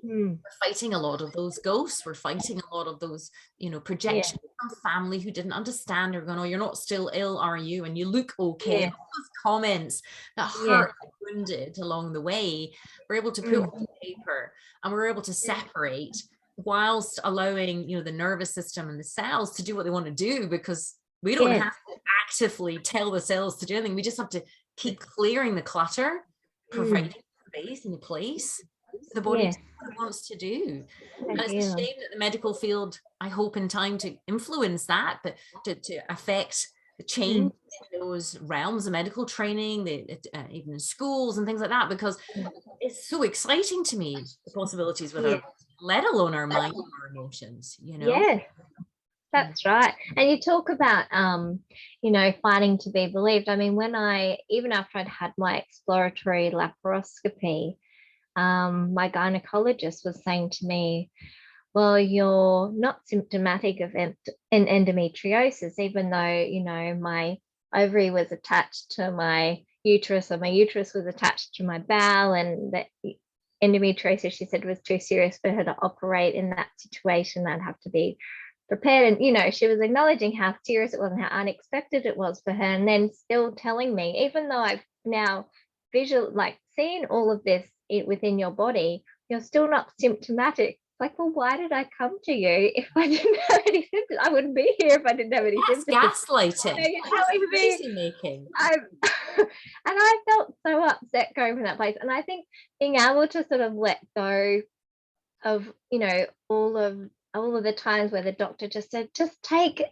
[SPEAKER 1] we're fighting a lot of those ghosts. We're fighting a lot of those, you know, projections from family who didn't understand. Or going, "Oh, you're not still ill, are you? And you look okay." And all those comments that hurt and wounded along the way, we're able to put on paper, and we're able to separate, whilst allowing, you know, the nervous system and the cells to do what they want to do, because we don't have to actively tell the cells to do anything. We just have to keep clearing the clutter, providing space and place for the body to do what it wants to do. And it's a shame that the medical field, I hope in time to influence that, but to affect the change in those realms of medical training, even in schools and things like that, because it's so exciting to me, the possibilities with our, let alone our mind and our emotions, you know.
[SPEAKER 2] That's right. And you talk about, you know, fighting to be believed. I mean, even after I'd had my exploratory laparoscopy, my gynecologist was saying to me, well, you're not symptomatic of endometriosis, even though, you know, my ovary was attached to my uterus, or my uterus was attached to my bowel, and that endometriosis, she said, was too serious for her to operate in that situation. I'd have to be prepared. And, you know, she was acknowledging how serious it was and how unexpected it was for her. And then still telling me, even though I've now seen all of this within your body, you're still not symptomatic. Like, well, why did I come to you if I didn't have any symptoms? I wouldn't be here if I didn't have any
[SPEAKER 1] That's
[SPEAKER 2] symptoms.
[SPEAKER 1] gaslighting.
[SPEAKER 2] You know, you're
[SPEAKER 1] Crazy making.
[SPEAKER 2] and I felt so upset going from that place. And I think being able to sort of let go of, you know, all of the times where the doctor just said, just take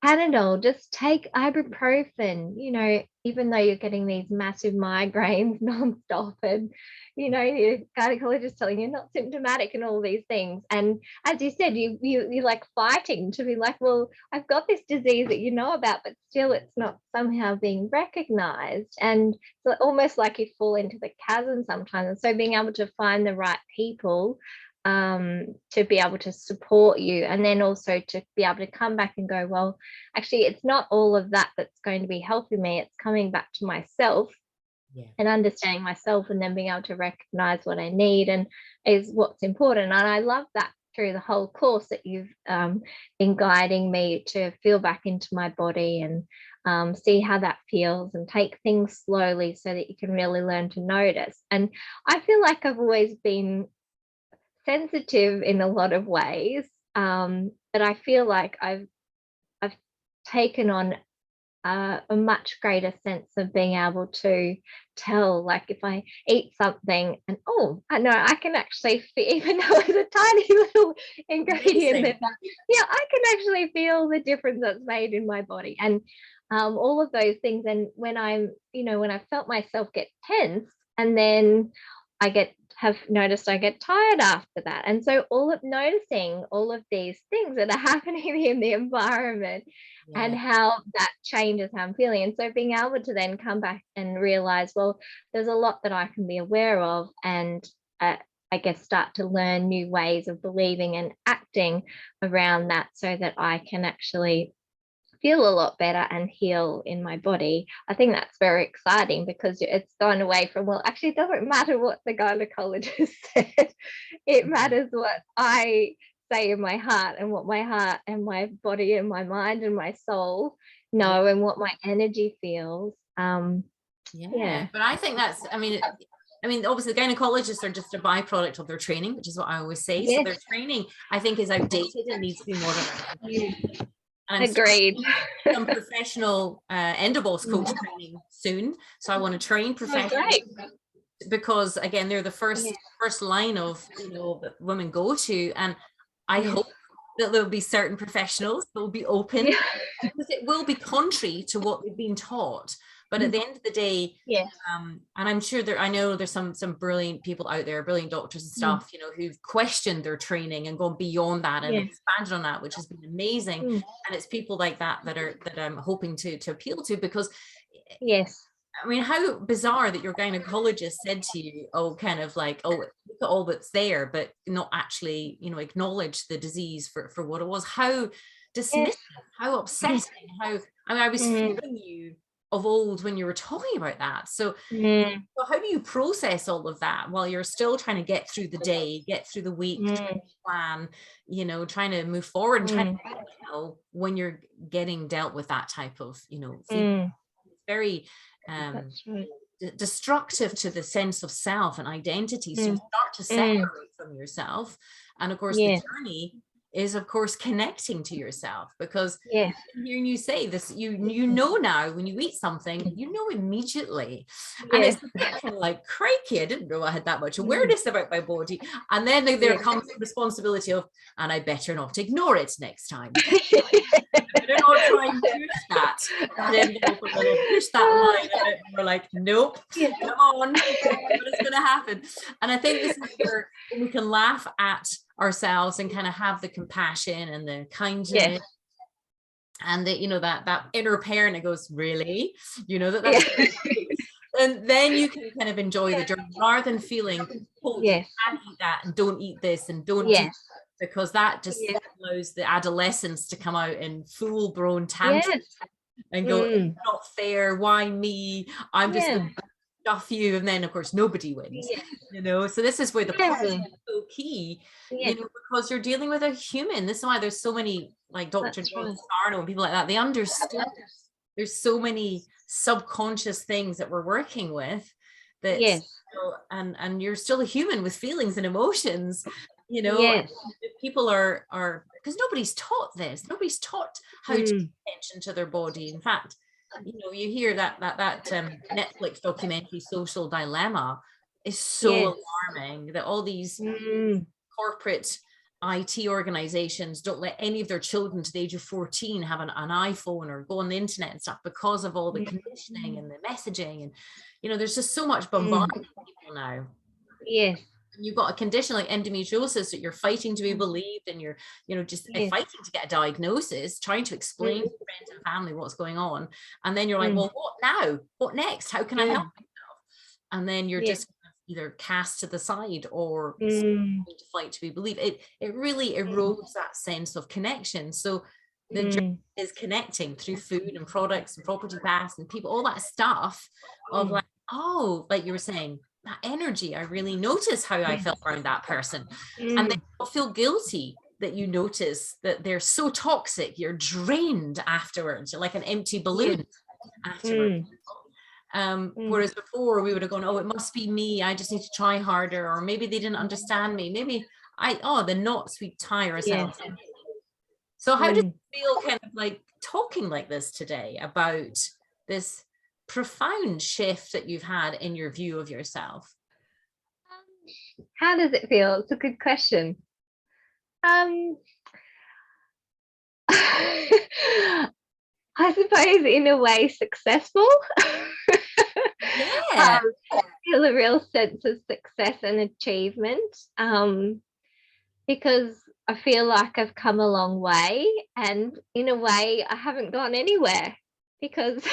[SPEAKER 2] Panadol, just take ibuprofen, you know, even though you're getting these massive migraines nonstop, and, you know, your gynecologist telling you not symptomatic and all these things. And as you said, you're like fighting to be like, well, I've got this disease that you know about, but still it's not somehow being recognized. And so almost like you fall into the chasm sometimes. And so being able to find the right people to be able to support you, and then also to be able to come back and go, well, actually it's not all of that that's going to be helping me, it's coming back to myself and understanding myself, and then being able to recognize what I need and is what's important. And I love that through the whole course that you've been guiding me to feel back into my body and see how that feels, and take things slowly so that you can really learn to notice. And I feel like I've always been sensitive in a lot of ways, but I feel like I've taken on a much greater sense of being able to tell, like if I eat something and I know I can actually feel, even though it's a tiny little ingredient that, I can actually feel the difference that's made in my body, and all of those things. And when when I felt myself get tense, and then have noticed I get tired after that. And so noticing all of these things that are happening in the environment and how that changes how I'm feeling. And so being able to then come back and realize, well, there's a lot that I can be aware of, and I guess start to learn new ways of believing and acting around that, so that I can actually feel a lot better and heal in my body. I think that's very exciting, because it's gone away from, well, actually it doesn't matter what the gynecologist said, it matters what I say in my heart, and what my heart and my body and my mind and my soul know, and what my energy feels.
[SPEAKER 1] But I think that's, I mean, obviously the gynecologists are just a byproduct of their training, which is what I always say. So their training, I think, is outdated and needs to be modernized. And
[SPEAKER 2] agreed.
[SPEAKER 1] Some professional EndoBoss coach training soon, so I want to train professionals, because again, they're the first line of, that women go to, and I hope that there'll be certain professionals that will be open, because it will be contrary to what they've been taught. But at the end of the day, and I'm sure I know there's some brilliant people out there, brilliant doctors and stuff, who've questioned their training and gone beyond that and expanded on that, which has been amazing. And it's people like that I'm hoping to appeal to, because I mean, how bizarre that your gynecologist said to you, look at all that's there, but not actually, acknowledge the disease for what it was. How dismissive, how upsetting, I was feeling you of old when you were talking about that. So how do you process all of that while you're still trying to get through the day, get through the week, plan, trying to move forward and trying to when you're getting dealt with that type of, feedback? It's very destructive to the sense of self and identity. So you start to separate from yourself. And of course, the journey is, of course, connecting to yourself, because hearing you say this, you know now when you eat something, immediately. And it's kind of like, crikey, I didn't know I had that much awareness about my body. And then there comes the responsibility of, and I better not ignore it next time. I don't know, try and push that. And then we'll push that line out, and we're like, nope, come on, what is going to happen? And I think this is where we can laugh at ourselves and kind of have the compassion and the kindness And that, you know, that inner parent that goes, really, you know, that's and then you can kind of enjoy the journey rather than feeling told you can't eat that and don't eat this and don't do, because that just allows the adolescents to come out in full blown tantrums and go, it's not fair, why me, I'm just gonna stuff you, and then of course nobody wins, you know. So this is where the policy is so key, you know, because you're dealing with a human. This is why there's so many, like Dr. John Sarno and people like that, they understood there's so many subconscious things that we're working with that, you know, and you're still a human with feelings and emotions, you know. People are because nobody's taught this, nobody's taught how to pay attention to their body. In fact, you know, you hear that Netflix documentary Social Dilemma is so alarming, that all these corporate IT organizations don't let any of their children to the age of 14 have an iPhone or go on the internet and stuff because of all the conditioning and the messaging. And, you know, there's just so much bombardment of people now. You've got a condition like endometriosis that you're fighting to be believed, and you're, you know, just fighting to get a diagnosis, trying to explain to friends and family what's going on. And then you're like, well, what now? What next? How can I help myself? And then you're just either cast to the side or to fight to be believed. It really erodes that sense of connection. So the journey is connecting through food and products and property paths and people, all that stuff of like, oh, like you were saying, that energy, I really notice how I felt around that person. And then you'll feel guilty that you notice that they're so toxic, you're drained afterwards, you're like an empty balloon afterwards. Whereas before we would have gone, oh, it must be me, I just need to try harder, or maybe they didn't understand me, maybe the knots we tie ourselves in. So how does it feel kind of like talking like this today about this profound shift that you've had in your view of yourself?
[SPEAKER 2] How does it feel? It's a good question. I suppose in a way successful. I feel a real sense of success and achievement, because I feel like I've come a long way, and in a way I haven't gone anywhere, because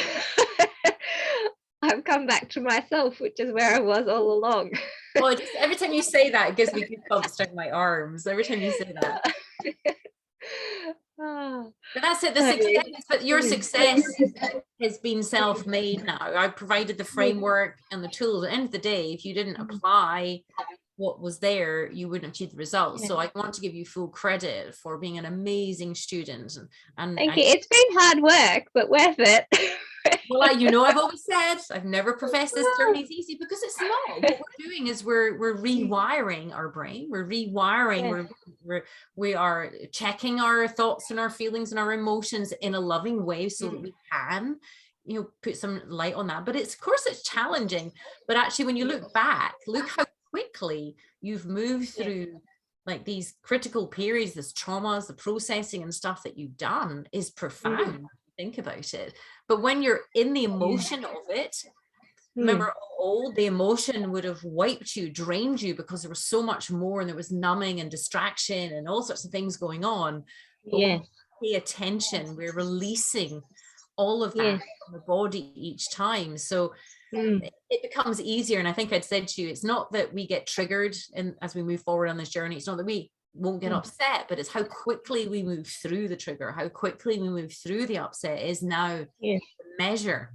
[SPEAKER 2] I've come back to myself, which is where I was all along.
[SPEAKER 1] Well, just every time you say that, it gives me goosebumps down my arms. Every time you say that. But that's it, the success, but your success has been self-made now. I provided the framework and the tools. At the end of the day, if you didn't apply what was there, you wouldn't achieve the results. So I want to give you full credit for being an amazing student. And
[SPEAKER 2] thank you. It's been hard work, but worth it.
[SPEAKER 1] Well, you know, I've always said, I've never professed this journey is easy, because it's not. What we're doing is we're rewiring our brain. We're rewiring. We are checking our thoughts and our feelings and our emotions in a loving way, so that we can, you know, put some light on that. But of course it's challenging. But actually, when you look back, look how quickly you've moved through like these critical periods, this traumas, the processing and stuff that you've done is profound. Think about it. But when you're in the emotion of it, remember, the emotion would have wiped you, drained you, because there was so much more, and there was numbing and distraction and all sorts of things going on. But when we pay attention, we're releasing all of that from the body each time. So it becomes easier. And I think I'd said to you, it's not that we get triggered as we move forward on this journey. It's not that we won't get upset, but it's how quickly we move through the trigger, how quickly we move through the upset is now the measure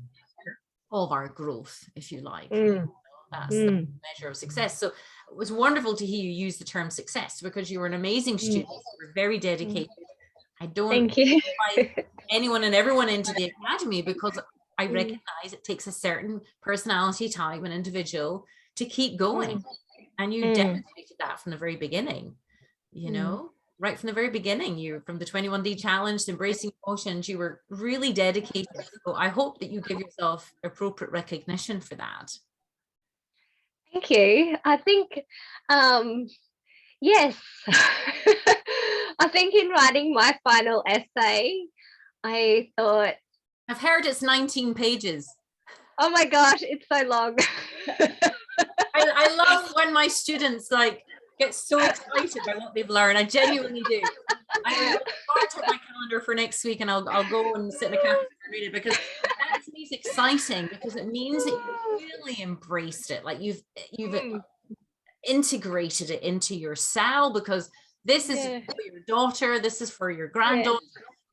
[SPEAKER 1] of our growth, if you like. That's the measure of success. So it was wonderful to hear you use the term success, because you were an amazing student. You were very dedicated. I don't invite anyone and everyone into the academy, because I recognize it takes a certain personality type, an individual, to keep going. And you demonstrated that from the very beginning. You know, right from the very beginning, you from the 21D challenge, embracing emotions, you were really dedicated. So I hope that you give yourself appropriate recognition for that.
[SPEAKER 2] Thank you. I think, yes, I think in writing my final essay, I thought,
[SPEAKER 1] I've heard it's 19 pages.
[SPEAKER 2] Oh my gosh, it's so long.
[SPEAKER 1] I love when my students like get so excited by what they've learned. I genuinely do. I'll check my calendar for next week, and I'll go and sit in a cafe and read it, because that to me is exciting, because it means that you've really embraced it. Like you've integrated it into your cell, because this is for your daughter, this is for your granddaughter.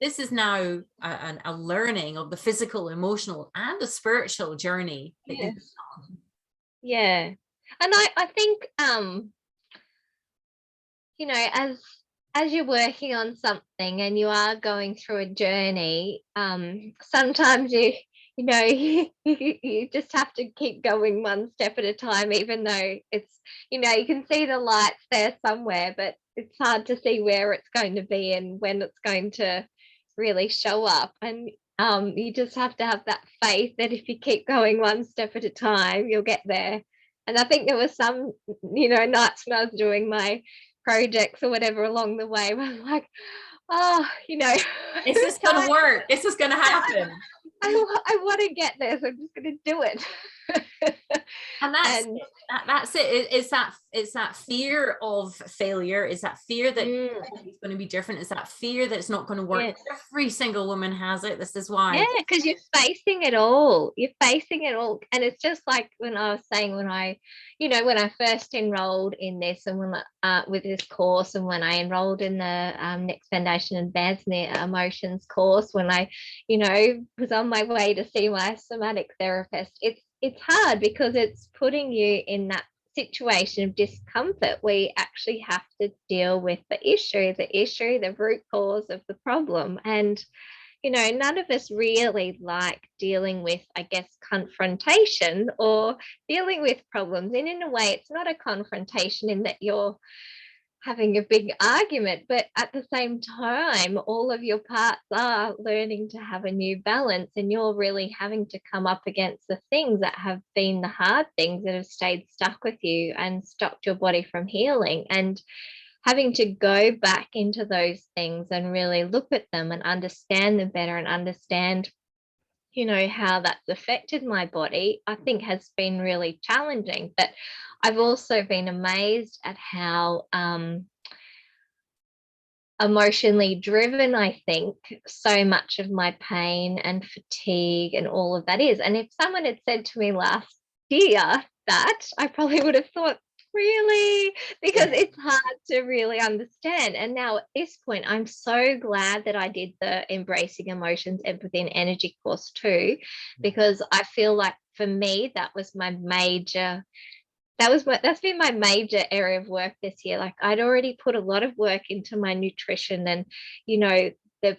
[SPEAKER 1] This is now a learning of the physical, emotional, and the spiritual journey that you've done.
[SPEAKER 2] Yeah. And I think, you know, as you're working on something and you are going through a journey, sometimes you just have to keep going one step at a time, even though it's, you can see the lights there somewhere, but it's hard to see where it's going to be and when it's going to really show up. And you just have to have that faith that if you keep going one step at a time, you'll get there. And I think there was some, nights when I was doing my projects or whatever along the way, where I'm like,
[SPEAKER 1] is this going to work? Is this going to happen?
[SPEAKER 2] I want to get there, so I'm just going to do it.
[SPEAKER 1] And that's it. It's that fear of failure. Is that fear that it's going to be different? Is that fear that it's not going to work? Yes. Every single woman has it. This is why.
[SPEAKER 2] Yeah, because you're facing it all. And it's just like when I was saying, when I first enrolled in this, and when with this course, and when I enrolled in the Next Foundation Advancing the Emotions course, when I, was on my way to see my somatic therapist, it's hard because it's putting you in that situation of discomfort where you actually have to deal with the root cause of the problem. And, none of us really like dealing with, I guess, confrontation or dealing with problems. And in a way, it's not a confrontation in that you're having a big argument, but at the same time, all of your parts are learning to have a new balance, and you're really having to come up against the things that have been the hard things that have stayed stuck with you and stopped your body from healing, and having to go back into those things and really look at them and understand them better, and understand how that's affected my body, I think has been really challenging. But I've also been amazed at how emotionally driven, I think, so much of my pain and fatigue and all of that is. And if someone had said to me last year that, I probably would have thought, really? Because it's hard to really understand. And now at this point, I'm so glad that I did the Embracing Emotions, Empathy and Energy course too, because I feel like for me, that's been my major area of work this year. Like, I'd already put a lot of work into my nutrition and, the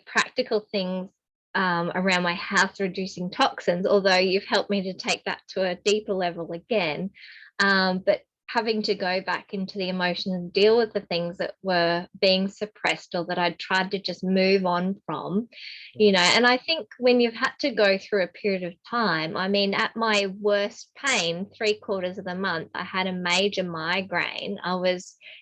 [SPEAKER 2] practical things around my house, reducing toxins, although you've helped me to take that to a deeper level again. But having to go back into the emotions and deal with the things that were being suppressed or that I'd tried to just move on from, and I think when you've had to go through a period of time, I mean, at my worst pain, 3/4 of the month, I had a major migraine.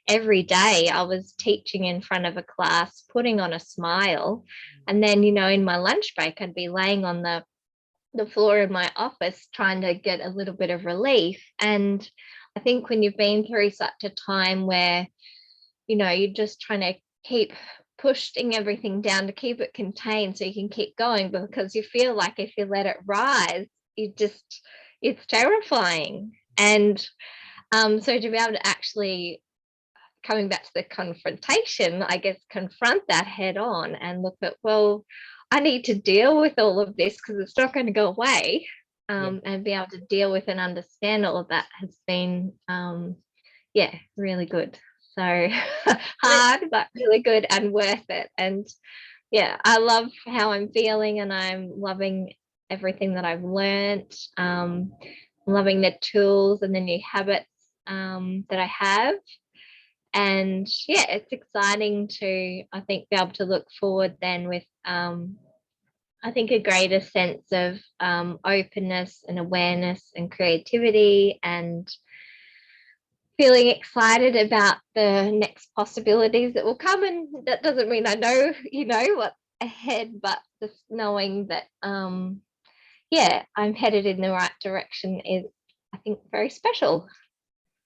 [SPEAKER 2] Every day I was teaching in front of a class, putting on a smile. And then, in my lunch break, I'd be laying on the floor in my office trying to get a little bit of relief. And I think when you've been through such a time where, you're just trying to keep pushing everything down to keep it contained so you can keep going, because you feel like if you let it rise, it's terrifying. And so to be able to actually, coming back to the confrontation, I guess, confront that head on and look at, well, I need to deal with all of this because it's not going to go away. And be able to deal with and understand all of that has been, really good. So hard, but really good and worth it. And I love how I'm feeling, and I'm loving everything that I've learned, loving the tools and the new habits that I have. And it's exciting to, I think, be able to look forward then with I think a greater sense of openness and awareness and creativity, and feeling excited about the next possibilities that will come. And that doesn't mean I know, what's ahead, but just knowing that, I'm headed in the right direction is, I think, very special.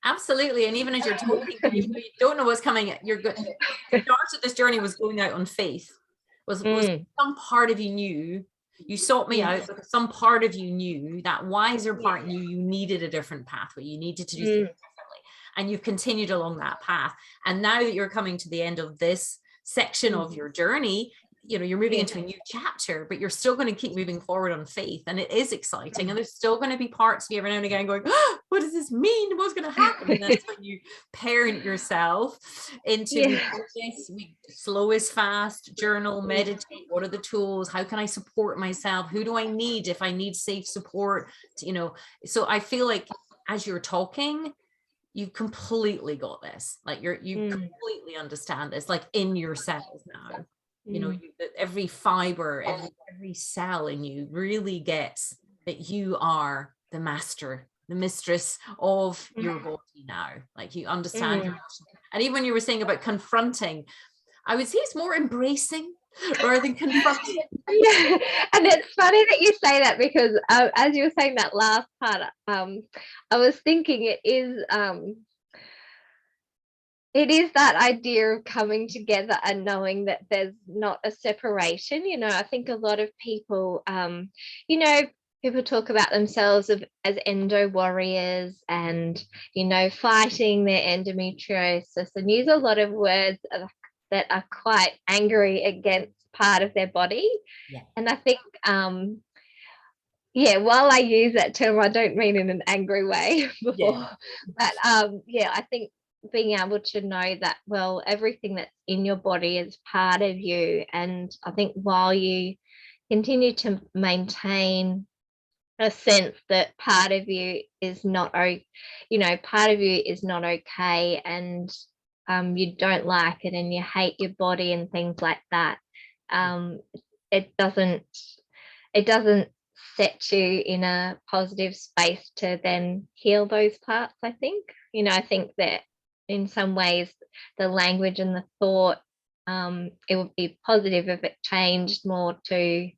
[SPEAKER 1] Absolutely. And even as you're talking, you don't know what's coming. You're good. The start of this journey was going out on faith. Was some part of you knew, you sought me out because some part of you knew, that wiser part knew you needed a different pathway. You needed to do things differently. And you've continued along that path. And now that you're coming to the end of this section of your journey, you know, you're moving into a new chapter, but you're still going to keep moving forward on faith. And it is exciting. And there's still going to be parts of you every now and again going, oh, what does this mean? What's going to happen? And that's when you parent yourself into this. We slow is fast, journal, meditate. What are the tools? How can I support myself? Who do I need if I need safe support? You know, so I feel like as you're talking, you've completely got this. Like you completely understand this, like in yourself now. You know, every fiber, every cell in you really gets that you are the master, the mistress of your body now. Like you understand your emotions. And even when you were saying about confronting, I would say it's more embracing rather than confronting.
[SPEAKER 2] Yeah, and it's funny that you say that, because as you were saying that last part, I was thinking it is that idea of coming together and knowing that there's not a separation. You know, I think a lot of people, you know, people talk about themselves as endo warriors and, you know, fighting their endometriosis, and use a lot of words that are quite angry against part of their body.
[SPEAKER 1] Yeah.
[SPEAKER 2] And I think, while I use that term, I don't mean in an angry way before, but I think being able to know that, well, everything that's in your body is part of you. And I think while you continue to maintain a sense that part of you is not, you know, part of you is not okay, and you don't like it and you hate your body and things like that, it doesn't set you in a positive space to then heal those parts. I think, you know, I think that in some ways the language and the thought, it would be positive if it changed more to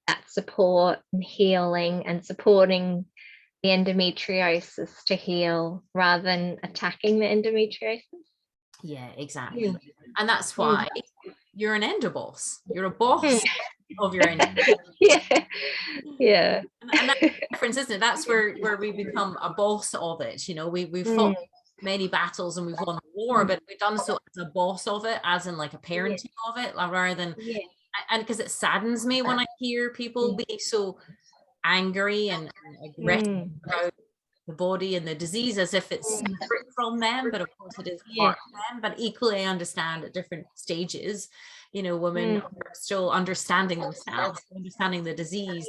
[SPEAKER 2] that support and healing and supporting the endometriosis to heal rather than attacking the endometriosis.
[SPEAKER 1] Yeah, exactly. And that's why you're an EndoBoss. You're a boss of your endo.
[SPEAKER 2] Yeah.
[SPEAKER 1] And that's the difference, isn't it? That's where we become a boss of it. You know, we've fought many battles and we've won the war, but we've done so as a boss of it, as in like a parenting of it, rather than and because it saddens me when I hear people be so angry and aggressive about the body and the disease as if it's separate from them, but of course it is part of them. But equally I understand at different stages, you know, women are still understanding themselves, understanding the disease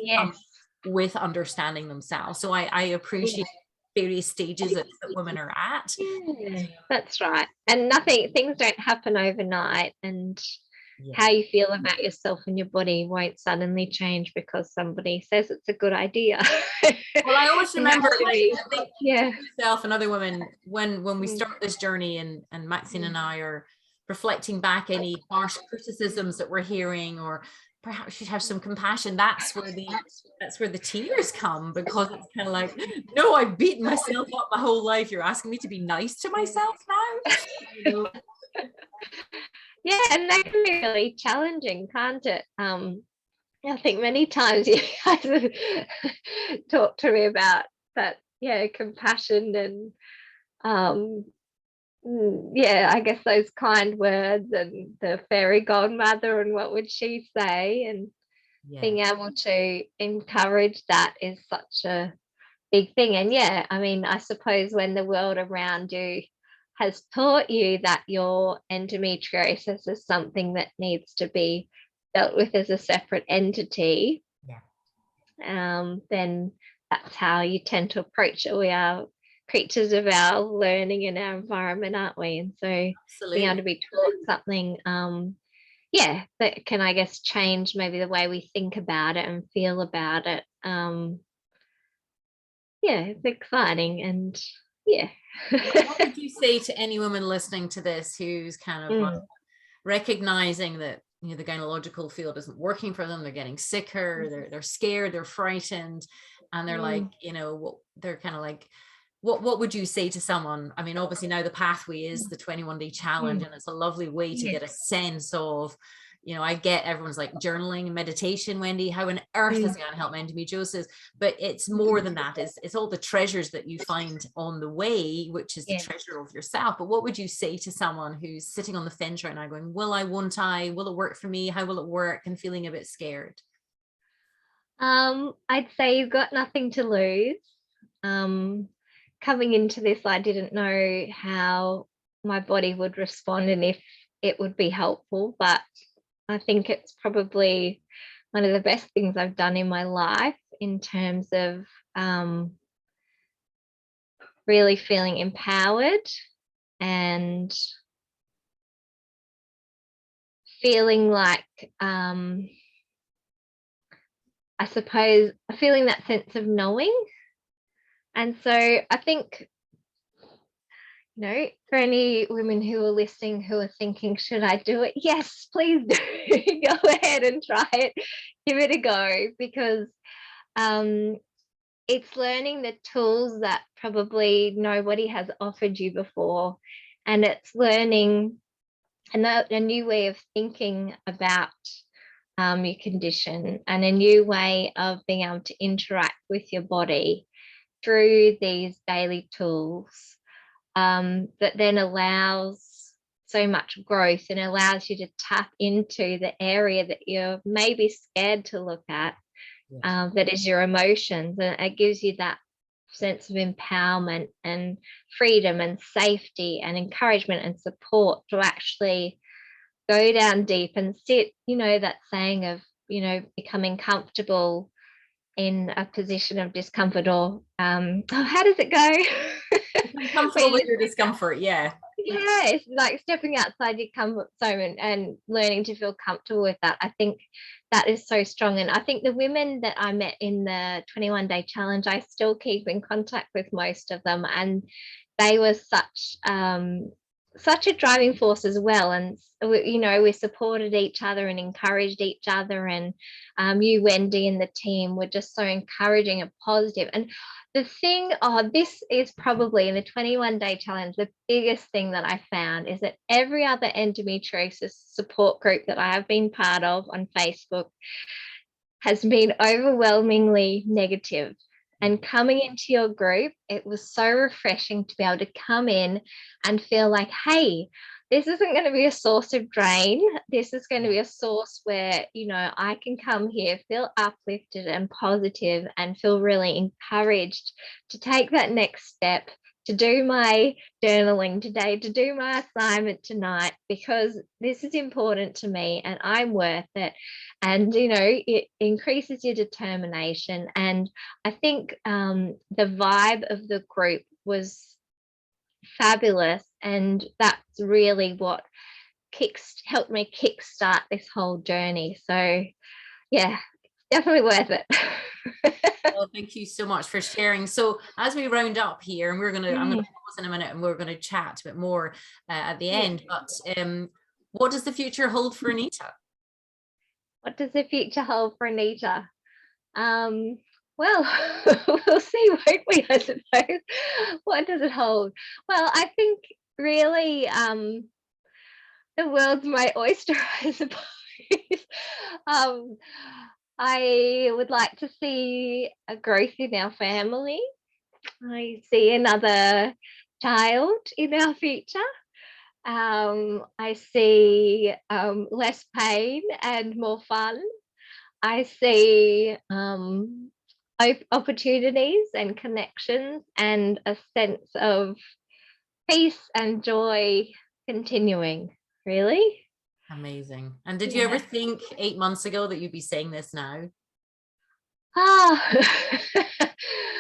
[SPEAKER 1] with understanding themselves. So I appreciate various stages that women are at.
[SPEAKER 2] That's right. And things don't happen overnight, and how you feel about yourself and your body won't suddenly change because somebody says it's a good idea.
[SPEAKER 1] Well, I always remember, I think
[SPEAKER 2] yourself
[SPEAKER 1] and other women, when we start this journey, and Maxine and I are reflecting back any harsh criticisms that we're hearing, or perhaps should have some compassion, that's where the tears come, because it's kind of like, no, I've beaten myself up my whole life, you're asking me to be nice to myself now, you know?
[SPEAKER 2] Yeah, and that can be really challenging, can't it? I think many times you guys have talked to me about that, compassion and I guess those kind words and the fairy godmother and what would she say, and being able to encourage that is such a big thing. And I mean, I suppose when the world around you has taught you that your endometriosis is something that needs to be dealt with as a separate entity, then that's how you tend to approach it. We are creatures of our learning and our environment, aren't we? And so being able to be taught something that can, I guess, change maybe the way we think about it and feel about it, it's exciting. And
[SPEAKER 1] what would you say to any woman listening to this who's kind of recognizing that, you know, the gynecological field isn't working for them, they're getting sicker, they're scared, they're frightened, and they're like, you know, they're kind of like, what would you say to someone? I mean, obviously now the pathway is the 21-day challenge, and it's a lovely way to get a sense of, you know, I get everyone's like journaling and meditation, Wendy, how on earth is it going to help endometriosis? But it's more than that. It's all the treasures that you find on the way, which is the treasure of yourself. But what would you say to someone who's sitting on the fence right now going, will I, won't I, will it work for me? How will it work? And feeling a bit scared?
[SPEAKER 2] I'd say you've got nothing to lose. Coming into this, I didn't know how my body would respond and if it would be helpful, but I think it's probably one of the best things I've done in my life in terms of really feeling empowered and feeling like, I suppose, feeling that sense of knowing. And so I think, you know, for any women who are listening who are thinking, should I do it? Yes, please do. Go ahead and try it. Give it a go, because it's learning the tools that probably nobody has offered you before. And it's learning a new way of thinking about your condition, and a new way of being able to interact with your body through these daily tools, that then allows so much growth and allows you to tap into the area that you're maybe scared to look at, that is your emotions. And it gives you that sense of empowerment and freedom and safety and encouragement and support to actually go down deep and sit, you know, that saying of, you know, becoming comfortable in a position of discomfort, or how does it go?
[SPEAKER 1] Comfortable with your discomfort.
[SPEAKER 2] It's like stepping outside your comfort zone and learning to feel comfortable with that. I think that is so strong. And I think the women that I met in the 21-day challenge, I still keep in contact with most of them, and they were such a driving force as well. And you know, we supported each other and encouraged each other, and you, Wendy, and the team were just so encouraging and positive. And the thing, this is probably in the 21-day challenge, the biggest thing that I found is that every other endometriosis support group that I have been part of on Facebook has been overwhelmingly negative. And coming into your group, it was so refreshing to be able to come in and feel like, hey, this isn't going to be a source of drain. This is going to be a source where, you know, I can come here, feel uplifted and positive, and feel really encouraged to take that next step, to do my journaling today, to do my assignment tonight, because this is important to me and I'm worth it. And, you know, it increases your determination. And I think the vibe of the group was fabulous. And that's really what helped me kickstart this whole journey. So, yeah, definitely worth it.
[SPEAKER 1] Well, thank you so much for sharing. So as we round up here, and I'm going to pause in a minute and we're going to chat a bit more at the end, but what does the future hold for Anita?
[SPEAKER 2] What does the future hold for Anita? Well, we'll see, won't we, I suppose. What does it hold? Well, I think really the world's my oyster, I suppose. I would like to see a growth in our family. I see another child in our future. I see less pain and more fun. I see opportunities and connections and a sense of peace and joy continuing, really.
[SPEAKER 1] Amazing. And did you ever think 8 months ago that you'd be saying this now?
[SPEAKER 2] I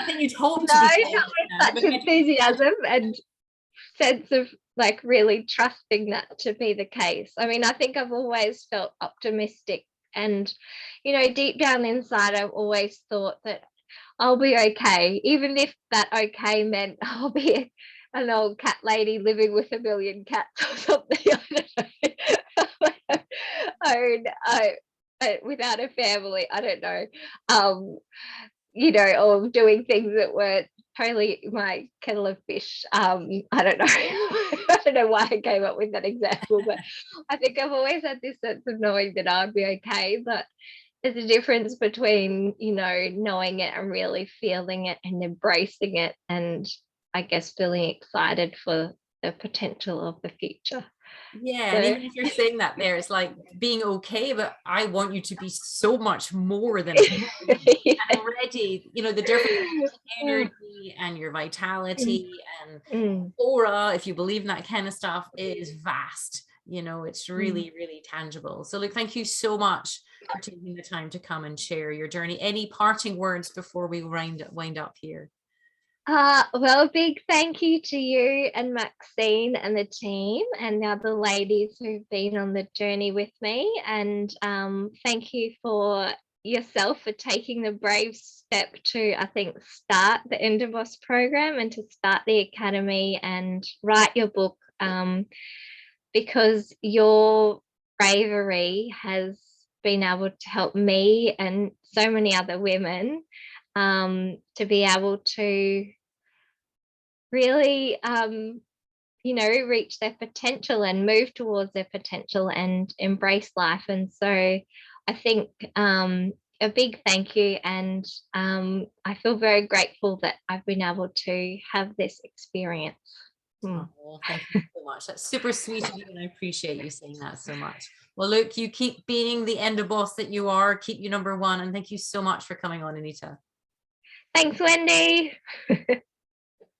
[SPEAKER 1] think you'd hope
[SPEAKER 2] to be saying such enthusiasm and sense of like really trusting that to be the case. I mean, I think I've always felt optimistic, and, you know, deep down inside, I've always thought that I'll be okay, even if that okay meant I'll be an old cat lady living with a million cats or something. I don't know. Without a family, I don't know. You know, or doing things that weren't totally my kettle of fish. I don't know. I don't know why I came up with that example, but I think I've always had this sense of knowing that I'd be okay. But there's a difference between, you know, knowing it and really feeling it and embracing it, and I guess feeling excited for the potential of the future.
[SPEAKER 1] Yeah, and
[SPEAKER 2] So
[SPEAKER 1] even if you're saying that there, it's like being okay, but I want you to be so much more than okay.
[SPEAKER 2] yeah.
[SPEAKER 1] And already, you know, the difference in
[SPEAKER 2] Mm,
[SPEAKER 1] energy and your vitality and
[SPEAKER 2] mm,
[SPEAKER 1] aura, if you believe in that kind of stuff, is vast. You know, it's
[SPEAKER 2] mm.
[SPEAKER 1] really, really tangible. So look, thank you so much for taking the time to come and share your journey. Any parting words before we wind up here?
[SPEAKER 2] Well, big thank you to you and Maxine and the team and the other ladies who've been on the journey with me. And thank you for yourself for taking the brave step to, I think, start the EndoBoss program and to start the academy and write your book, because your bravery has been able to help me and so many other women, to be able to really, you know, reach their potential and move towards their potential and embrace life. And so I think, a big thank you. And I feel very grateful that I've been able to have this experience. Mm.
[SPEAKER 1] Oh, thank you so much. That's super sweet of you, and I appreciate you saying that so much. Well, look, you keep being the EndoBoss that you are. Keep you number one, and thank you so much for coming on, Anita.
[SPEAKER 2] Thanks, Wendy.